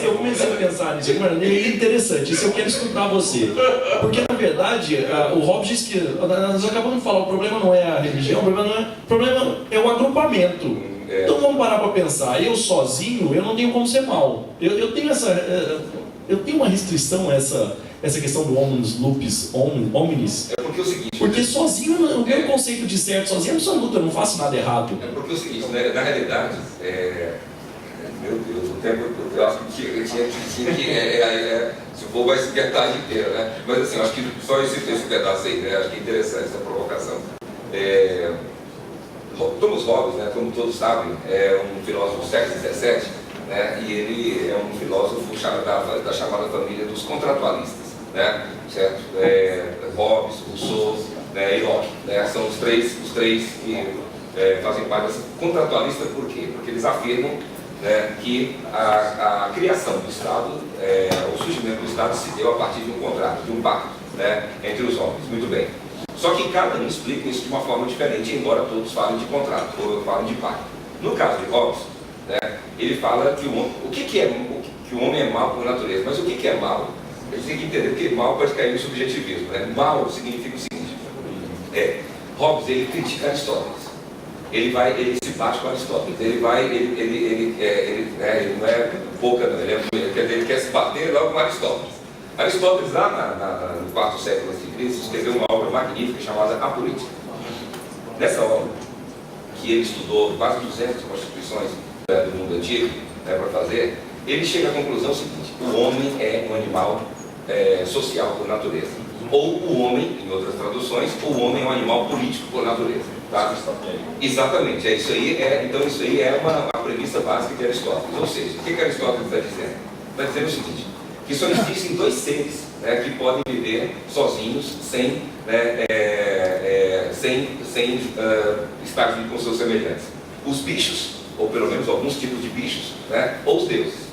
[SPEAKER 1] eu comecei a pensar nisso, mano, é interessante, isso eu quero escutar você. Porque, na verdade, o Hobbes diz que, nós acabamos de falar, o problema não é a religião, o problema é o agrupamento. Então vamos parar para pensar, eu sozinho, eu não tenho como ser mal. Eu tenho uma restrição a essa questão do hominus lupus hominis.
[SPEAKER 2] É porque é o seguinte...
[SPEAKER 1] Porque sozinho, o meu conceito de certo sozinho é absoluto, eu não faço nada errado.
[SPEAKER 2] É porque é o seguinte, né? Na realidade, meu Deus, o tempo, eu acho que tinha que se for vai seguir a tarde inteira, né? Mas assim, eu acho que só esse pedaço aí, né? Acho que é interessante essa provocação. Thomas Hobbes, né, como todos sabem, é um filósofo do século XVII, né, e ele é um filósofo da chamada família dos contratualistas, né, certo? Hobbes, Rousseau, né, e Locke, né, são os três que fazem parte dessa contratualista. Por quê? Porque eles afirmam, né, que a criação do Estado, o surgimento do Estado se deu a partir de um contrato, de um pacto, né, entre os homens. Muito bem. Só que cada um explica isso de uma forma diferente, embora todos falem de contrato, ou falem de pacto. No caso de Hobbes, né, ele fala que que o homem é mau por natureza. Mas o que é mau? A gente tem que entender que mal pode cair no subjetivismo. Né? Mal significa o seguinte: Hobbes, ele critica Aristóteles. Ele se bate com Aristóteles. Ele não é pouca, não. Ele quer se bater logo com Aristóteles. Aristóteles, lá no quarto século a.C., escreveu uma obra magnífica chamada A Política. Nessa obra, que ele estudou quase 200 constituições do mundo antigo, né, para fazer, ele chega à conclusão seguinte: o homem é um animal social por natureza. Ou o homem, em outras traduções, o homem é um animal político por natureza. Tá? Exatamente, isso aí então isso aí é uma premissa básica de Aristóteles. Ou seja, o que Aristóteles está dizendo? Está dizendo o seguinte: que só existem dois seres, né, que podem viver sozinhos, sem estar com seus semelhantes. Os bichos, ou pelo menos alguns tipos de bichos, né, ou os deuses.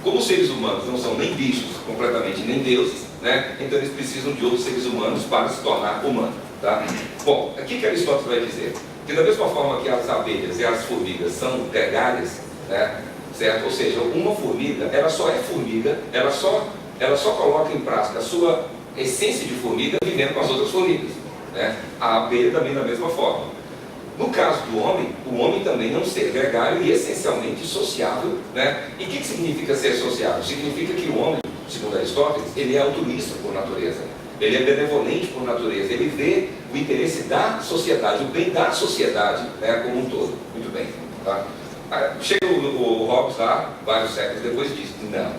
[SPEAKER 2] Como os seres humanos não são nem bichos completamente, nem deuses, né, então eles precisam de outros seres humanos para se tornar humano. Tá? Bom, o que Aristóteles vai dizer? Que da mesma forma que as abelhas e as formigas são gregárias, né, certo? Ou seja, uma formiga, ela só é formiga, ela só coloca em prática a sua essência de formiga vivendo com as outras formigas, né? A abelha também da mesma forma. No caso do homem, o homem também é um ser gregário e essencialmente sociável, né? E o que significa ser sociável? Significa que o homem, segundo Aristóteles, ele é altruísta por natureza, ele é benevolente por natureza, ele vê o interesse da sociedade, o bem da sociedade, né, como um todo. Muito bem, tá? Chega o Hobbes lá, vários séculos depois, e diz: não,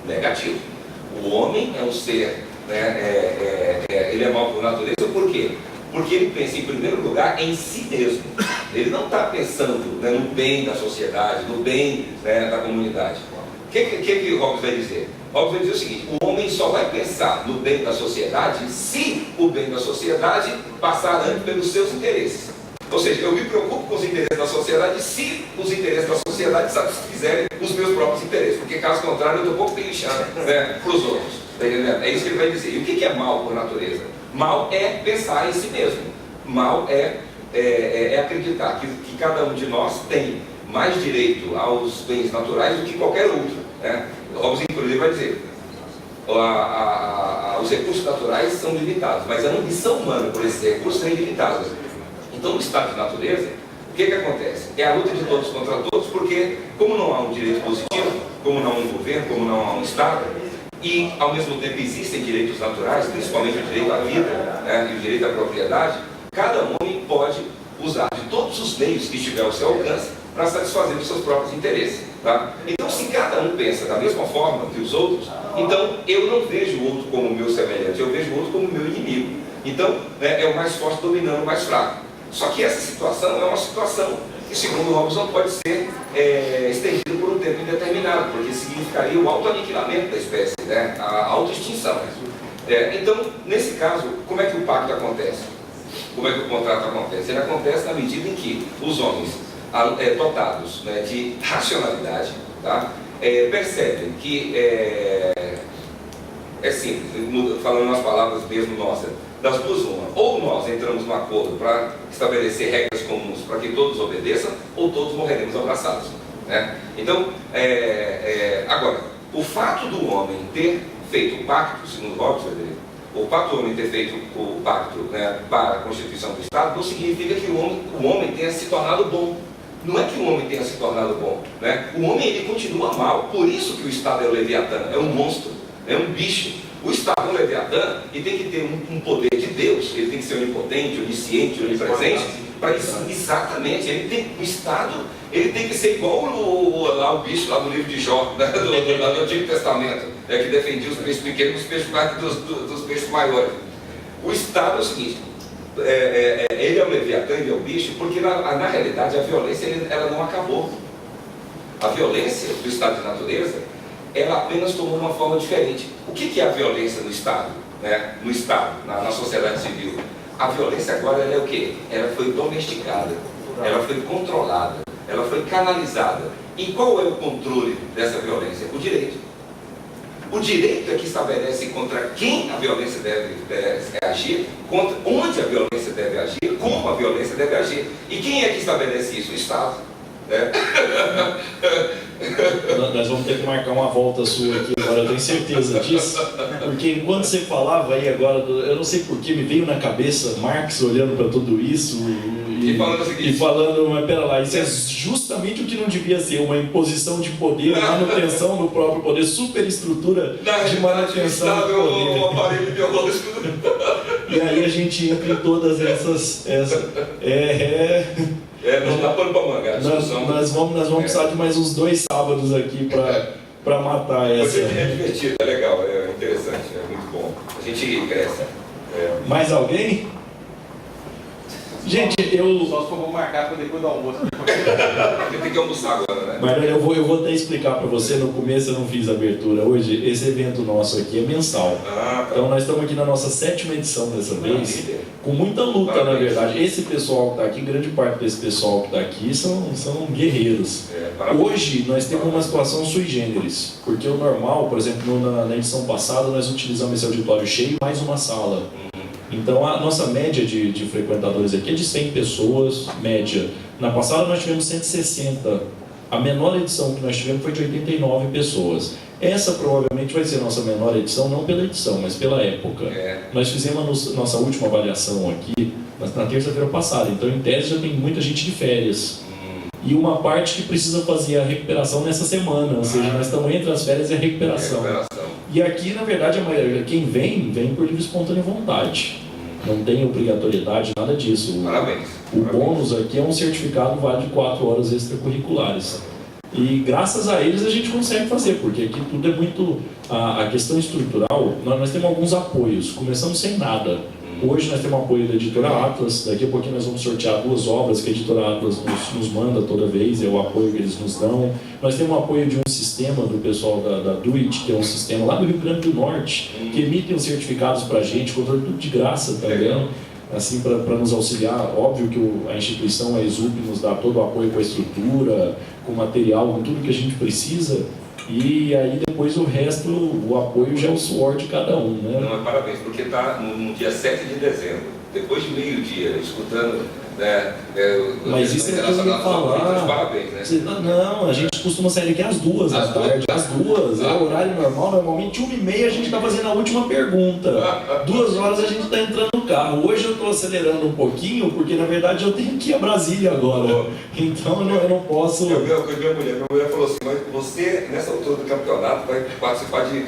[SPEAKER 2] negativo. O homem é um ser, né, ele é mau por natureza. Por quê? Porque ele pensa em primeiro lugar em si mesmo. Ele não está pensando, né, no bem da sociedade, no bem, né, da comunidade. O que Hobbes vai dizer? Hobbes vai dizer o seguinte: o homem só vai pensar no bem da sociedade se o bem da sociedade passar antes pelos seus interesses. Ou seja, eu me preocupo com os interesses da sociedade se os interesses da sociedade satisfizerem os meus próprios interesses, porque caso contrário eu estou pouco pelichando, né, para os outros. Tá entendendo? É isso que ele vai dizer. E o que é mal por natureza? Mal é pensar em si mesmo. Mal é acreditar que cada um de nós tem mais direito aos bens naturais do que qualquer outro. Né? Hobbes, inclusive, vai dizer: os recursos naturais são limitados, mas a ambição humana por esses recursos é ilimitada. Então, no estado de natureza, o que acontece? É a luta de todos contra todos, porque como não há um direito positivo, como não há um governo, como não há um Estado, e ao mesmo tempo existem direitos naturais, principalmente o direito à vida, né, e o direito à propriedade, cada homem pode usar de todos os meios que estiver ao seu alcance para satisfazer os seus próprios interesses. Tá? Então, se cada um pensa da mesma forma que os outros, então eu não vejo o outro como meu semelhante, eu vejo o outro como meu inimigo. Então, né, é o mais forte dominando o mais fraco. Só que essa situação é uma situação que, segundo Hobbes, não pode ser estendida por um tempo indeterminado, porque significaria o autoaniquilamento da espécie, né? A autoextinção. Então, nesse caso, como é que o pacto acontece? Como é que o contrato acontece? Ele acontece na medida em que os homens, dotados, né, de racionalidade, tá? Percebem que, simples, falando nas palavras mesmo nossas, Das duas uma, ou nós entramos num acordo para estabelecer regras comuns para que todos obedeçam, ou todos morreremos abraçados, né? Então, agora, o fato do homem ter feito o pacto, segundo Robson, o fato do homem ter feito o pacto, né, para a Constituição do Estado, não significa que o homem tenha se tornado bom. Não é que o homem tenha se tornado bom, né? O homem, ele continua mal. Por isso que o Estado é o Leviatã, é um monstro, é um bicho. O Estado é um Leviatã e tem que ter um poder de Deus. Ele tem que ser onipotente, onisciente, onipresente. Para isso, exatamente, o Estado, ele tem que ser igual o bicho lá do livro de Jó, né, do Antigo Testamento, que defendia os peixes pequenos dos peixes maiores. O Estado é o seguinte: ele é o Leviatã, ele é o bicho, porque na realidade a violência ela não acabou. A violência do estado de natureza, ela apenas tomou uma forma diferente. O que é a violência no Estado? Né? No Estado, na sociedade civil. A violência agora ela é o quê? Ela foi domesticada, ela foi controlada, ela foi canalizada. E qual é o controle dessa violência? O direito. O direito é que estabelece contra quem a violência deve agir, contra onde a violência deve agir, como a violência deve agir. E quem é que estabelece isso? O Estado.
[SPEAKER 1] Nós vamos ter que marcar uma volta sua aqui agora, eu tenho certeza disso, porque enquanto você falava aí agora, eu não sei porquê, me veio na cabeça Marx olhando para tudo isso e falando, mas pera lá, isso é justamente o que não devia ser, uma imposição de poder, manutenção do próprio poder, superestrutura de manutenção do poder.
[SPEAKER 2] Um aparelho biológico.
[SPEAKER 1] E aí a gente entra em todas essas
[SPEAKER 2] não dá pano pra manga,
[SPEAKER 1] nós vamos precisar de mais uns 2 sábados aqui para matar essa.
[SPEAKER 2] É divertido, é legal, é interessante, é muito bom. A gente cresce.
[SPEAKER 1] Mais alguém? Gente,
[SPEAKER 3] Só se for vou marcar para depois do almoço.
[SPEAKER 2] Tem que almoçar agora, né?
[SPEAKER 1] Mas eu vou até explicar para você, no começo eu não fiz a abertura hoje, esse evento nosso aqui é mensal.
[SPEAKER 2] Tá.
[SPEAKER 1] Então nós estamos aqui na nossa 7ª edição dessa vez, com muita luta. Na verdade. Esse pessoal que está aqui, grande parte desse pessoal que está aqui são guerreiros. Hoje nós temos uma situação sui generis, porque o normal, por exemplo, na edição passada nós utilizamos esse auditório cheio mais uma sala. Então a nossa média de frequentadores aqui é de 100 pessoas, média. Na passada nós tivemos 160. A menor edição que nós tivemos foi de 89 pessoas. Essa provavelmente vai ser a nossa menor edição, não pela edição, mas pela época. Nós fizemos a nossa última avaliação aqui na terça-feira passada, então em tese já tem muita gente de férias. E uma parte que precisa fazer a recuperação nessa semana, ou seja, nós estamos entre as férias e a recuperação. E aqui, na verdade, a maioria, quem vem por livre e espontânea vontade. Não tem obrigatoriedade, nada disso.
[SPEAKER 2] Parabéns.
[SPEAKER 1] O bônus aqui é um certificado válido de 4 horas extracurriculares. E graças a eles a gente consegue fazer, porque aqui tudo é muito... A questão estrutural, nós temos alguns apoios. Começamos sem nada. Hoje nós temos o apoio da editora Atlas, daqui a pouquinho nós vamos sortear 2 obras que a editora Atlas nos manda toda vez, é o apoio que eles nos dão. Nós temos o apoio de um sistema do pessoal da DUIT, que é um sistema lá do Rio Grande do Norte, que emitem os certificados para a gente, controle tudo de graça também, assim, para nos auxiliar. Óbvio que a instituição, a ESUP, nos dá todo o apoio com a estrutura, com o material, com tudo que a gente precisa. E aí depois o resto, o apoio já é o suor de cada um, né?
[SPEAKER 2] Não, parabéns, porque está no dia 7 de dezembro, depois de meio-dia, escutando, né?
[SPEAKER 1] Mas isso é que eu ia falar.
[SPEAKER 2] Parabéns, né?
[SPEAKER 1] Não, a gente costuma sair aqui às 2 da tarde, às 2, é o horário normal, normalmente 1h30 a gente está fazendo a última pergunta. 2 horas a gente está entrando no carro. Hoje eu estou acelerando um pouquinho, porque na verdade eu tenho que ir a Brasília agora. Então eu não posso...
[SPEAKER 2] Minha mulher falou assim, mas você, nessa altura do campeonato, vai participar de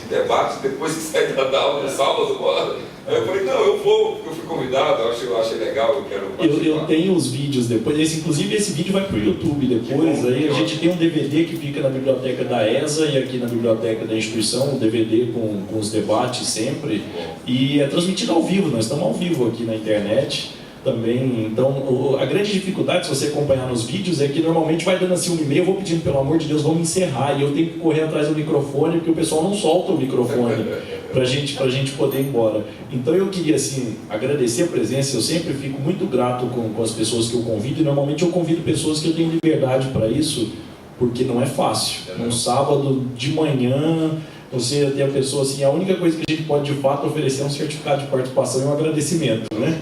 [SPEAKER 2] debates depois que sair da aula no sábado, bora. Aí eu falei, não, eu vou, porque eu fui convidado, eu achei legal, eu quero participar.
[SPEAKER 1] Eu tenho os vídeos depois, inclusive esse vídeo vai para o YouTube depois, aí a gente tem um DVD que fica na biblioteca da ESA e aqui na biblioteca da instituição, um DVD com os debates sempre, e é transmitido ao vivo, nós estamos ao vivo aqui na internet também. Então a grande dificuldade, se você acompanhar nos vídeos, é que normalmente vai dando assim 1h30, eu vou pedindo, pelo amor de Deus, vamos encerrar, e eu tenho que correr atrás do microfone, porque o pessoal não solta o microfone pra gente poder ir embora. Então eu queria assim agradecer a presença, eu sempre fico muito grato com as pessoas que eu convido, e normalmente eu convido pessoas que eu tenho liberdade para isso, porque não é fácil. Um sábado de manhã, você tem a pessoa assim, a única coisa que a gente pode de fato oferecer é um certificado de participação e um agradecimento, né?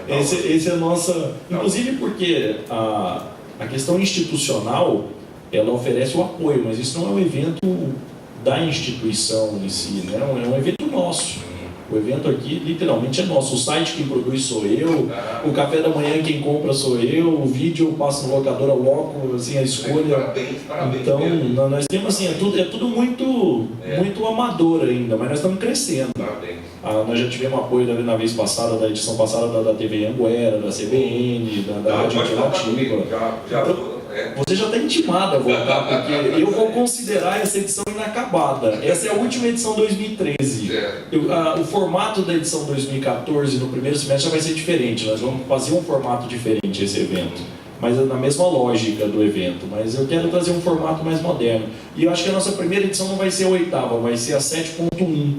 [SPEAKER 1] Esse é a nossa... Inclusive porque a questão institucional, ela oferece o apoio, mas isso não é um evento da instituição em si, né? É um evento nosso. O evento aqui literalmente é nosso. O site quem produz sou eu, o café da manhã quem compra sou eu, o vídeo eu passo no locador, eu loco assim, a escolha.
[SPEAKER 2] Parabéns,
[SPEAKER 1] então,
[SPEAKER 2] mesmo.
[SPEAKER 1] nós temos assim, é tudo muito amador ainda, mas nós estamos crescendo.
[SPEAKER 2] Parabéns.
[SPEAKER 1] Nós já tivemos apoio na vez passada, da edição passada da TV Anguera, da CBN, da Rádio Alternativa. Você já está intimado a voltar, porque eu vou considerar essa edição inacabada. Essa é a última edição 2013. O formato da edição 2014, no primeiro semestre, já vai ser diferente. Nós vamos fazer um formato diferente esse evento, mas na mesma lógica do evento. Mas eu quero trazer um formato mais moderno. E eu acho que a nossa primeira edição não vai ser a 8ª, vai ser a 7.1.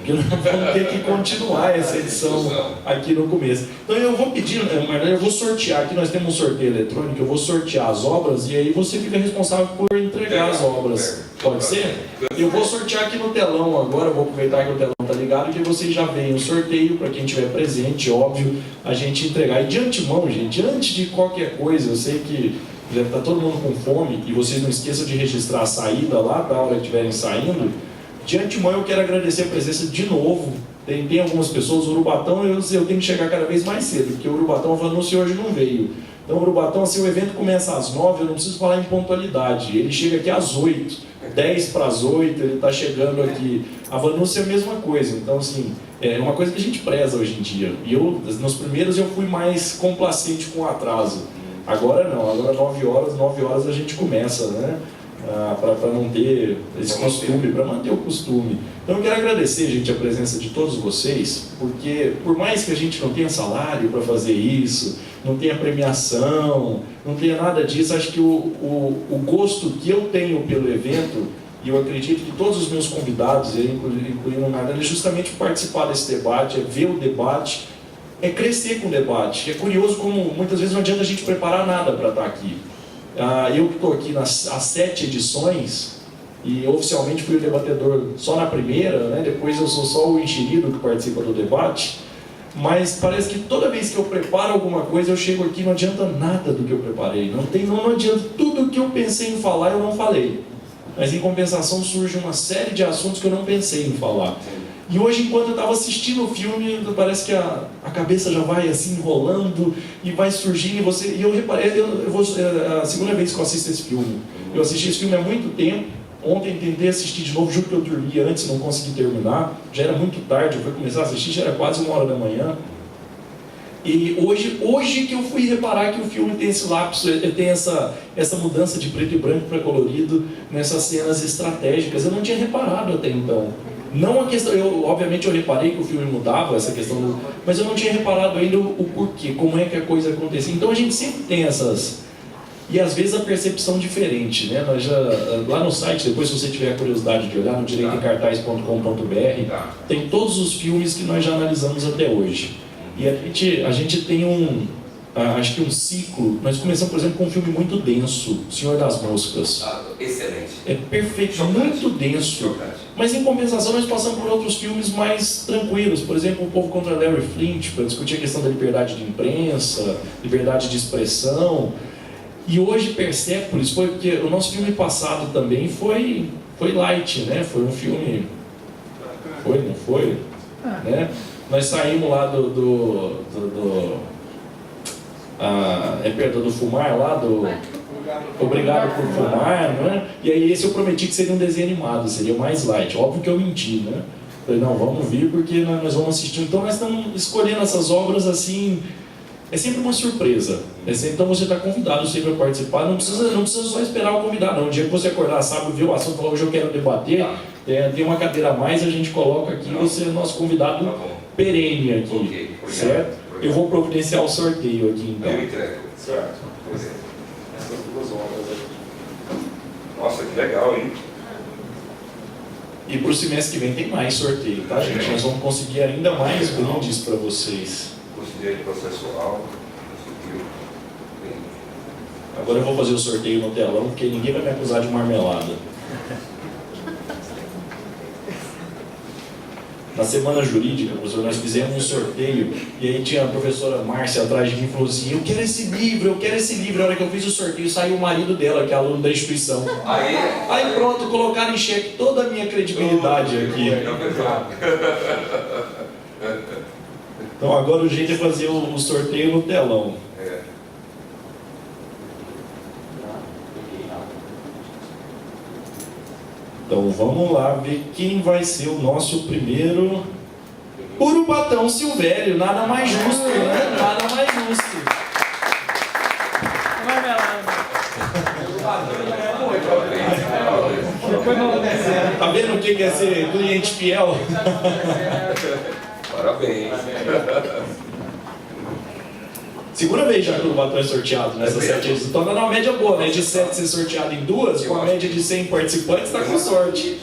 [SPEAKER 1] Porque nós vamos ter que continuar essa edição aqui no começo. Então eu vou pedir, eu vou sortear, aqui nós temos um sorteio eletrônico, eu vou sortear as obras e aí você fica responsável por entregar as obras. Pode ser? Eu vou sortear aqui no telão agora, eu vou aproveitar que o telão está ligado, que vocês já veem o sorteio, para quem estiver presente, óbvio, a gente entregar. E de antemão, gente, antes de qualquer coisa, eu sei que já está todo mundo com fome, e vocês não esqueçam de registrar a saída lá, da hora que estiverem saindo. De antemão eu quero agradecer a presença de novo. Tem algumas pessoas, o Urubatão eu tenho que chegar cada vez mais cedo, porque o Urubatão anunciou hoje não veio. Então o Urubatão, assim, o evento começa às 9, eu não preciso falar em pontualidade. Ele chega aqui às 8, 10 para as 8, ele está chegando aqui. A Vanúcia é a mesma coisa, então assim, é uma coisa que a gente preza hoje em dia. E nos primeiros eu fui mais complacente com o atraso. Agora não, agora 9 horas a gente começa, né? Para não ter esse costume, para manter o costume. Então eu quero agradecer, gente, a presença de todos vocês, porque por mais que a gente não tenha salário para fazer isso, não tenha premiação, não tenha nada disso, acho que o gosto que eu tenho pelo evento, e eu acredito que todos os meus convidados, incluindo o Nardan, é justamente participar desse debate, é ver o debate, é crescer com o debate. É curioso como muitas vezes não adianta a gente preparar nada para estar aqui. Eu que estou aqui nas 7 edições, e oficialmente fui o debatedor só na primeira, né? Depois eu sou só o enxerido que participa do debate, mas parece que toda vez que eu preparo alguma coisa, eu chego aqui e não adianta nada do que eu preparei, não adianta, tudo que eu pensei em falar eu não falei, mas em compensação surge uma série de assuntos que eu não pensei em falar. E hoje, enquanto eu estava assistindo o filme, parece que a cabeça já vai assim enrolando e vai surgindo. E eu reparei, é a segunda vez que eu assisto esse filme. Eu assisti esse filme há muito tempo. Ontem tentei assistir de novo, juro que eu dormi antes, não consegui terminar. Já era muito tarde, eu fui começar a assistir, já era quase 1h da manhã. E hoje que eu fui reparar que o filme tem esse lapso, tem essa mudança de preto e branco para colorido nessas cenas estratégicas. Eu não tinha reparado até então. Não a questão, obviamente eu reparei que o filme mudava essa questão, mas eu não tinha reparado ainda o porquê, como é que a coisa acontecia. Então a gente sempre tem essas, e às vezes a percepção diferente, né? Nós lá no site, depois se você tiver a curiosidade de olhar, no direitoemcartaz.com.br, tem todos os filmes que nós já analisamos até hoje. E a gente tem acho que um ciclo. Nós começamos, por exemplo, com um filme muito denso, Senhor das Moscas.
[SPEAKER 2] Excelente.
[SPEAKER 1] É perfeito, chocante, muito denso. Chocante. Mas em compensação nós passamos por outros filmes mais tranquilos. Por exemplo, O Povo contra Larry Flint, para discutir a questão da liberdade de imprensa, liberdade de expressão. E hoje Persépolis foi porque o nosso filme passado também foi light, né? Foi um filme... Foi, não foi? Né? Nós saímos lá do Fumar lá, do Obrigado por Fumar, né? E aí esse eu prometi que seria um desenho animado, seria mais light. Óbvio que eu menti, né? Falei, não, vamos vir porque nós vamos assistir. Então nós estamos escolhendo essas obras assim, é sempre uma surpresa. Então você está convidado sempre a participar, não precisa só esperar o convidado, não. O dia que você acordar, sabe, ver o assunto, falar, hoje eu quero debater, tem uma cadeira a mais, a gente coloca aqui, você é nosso convidado perene aqui, certo? Eu vou providenciar o sorteio aqui, então.
[SPEAKER 2] Eu entrego.
[SPEAKER 3] Certo. Essas duas obras aqui.
[SPEAKER 2] Nossa, que legal, hein?
[SPEAKER 1] E para o semestre que vem tem mais sorteio, tá, gente? Nós vamos conseguir ainda mais brindes para vocês.
[SPEAKER 2] Conseguiu processual, conseguiu.
[SPEAKER 1] Agora eu vou fazer o sorteio no telão, porque ninguém vai me acusar de marmelada. Na semana jurídica, professor, nós fizemos um sorteio e aí tinha a professora Márcia atrás de mim e falou assim: eu quero esse livro, eu quero esse livro. A hora que eu fiz o sorteio, saiu o marido dela, que é aluno da instituição. Aí pronto, colocaram em xeque toda a minha credibilidade aqui. Então agora o jeito é fazer o sorteio no telão. Então vamos lá ver quem vai ser o nosso primeiro Urubatão Silvério. Nada mais justo, né? Nada mais justo. Tá vendo o que é ser cliente fiel?
[SPEAKER 2] Parabéns.
[SPEAKER 1] Segunda vez já que o Urubatão é sorteado nessas 7 edições. Então dá uma média boa, né? De 7 ser sorteado em 2, com a média de 100 participantes, tá com sorte.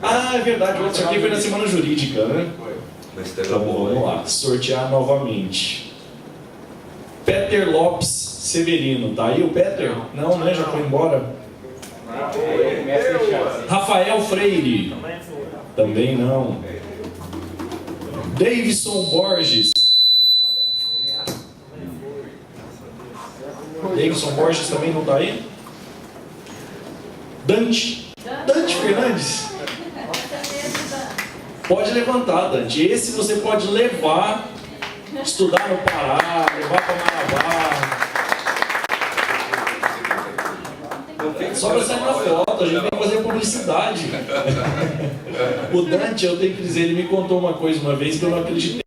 [SPEAKER 1] Ah, é verdade, o outro sorteio foi na semana jurídica, né? Então vamos lá, sortear novamente. Peter Lopes Severino, tá aí o Peter? Não, né? Já foi embora. Rafael Freire, também não. Davidson Borges. Davidson Borges também não está aí? Dante Fernandes. Pode levantar, Dante. Esse você pode levar, estudar no Pará, levar para Marabá. Só para sair na foto, a gente tem que fazer publicidade. O Dante, eu tenho que dizer, ele me contou uma coisa uma vez que eu não acreditei.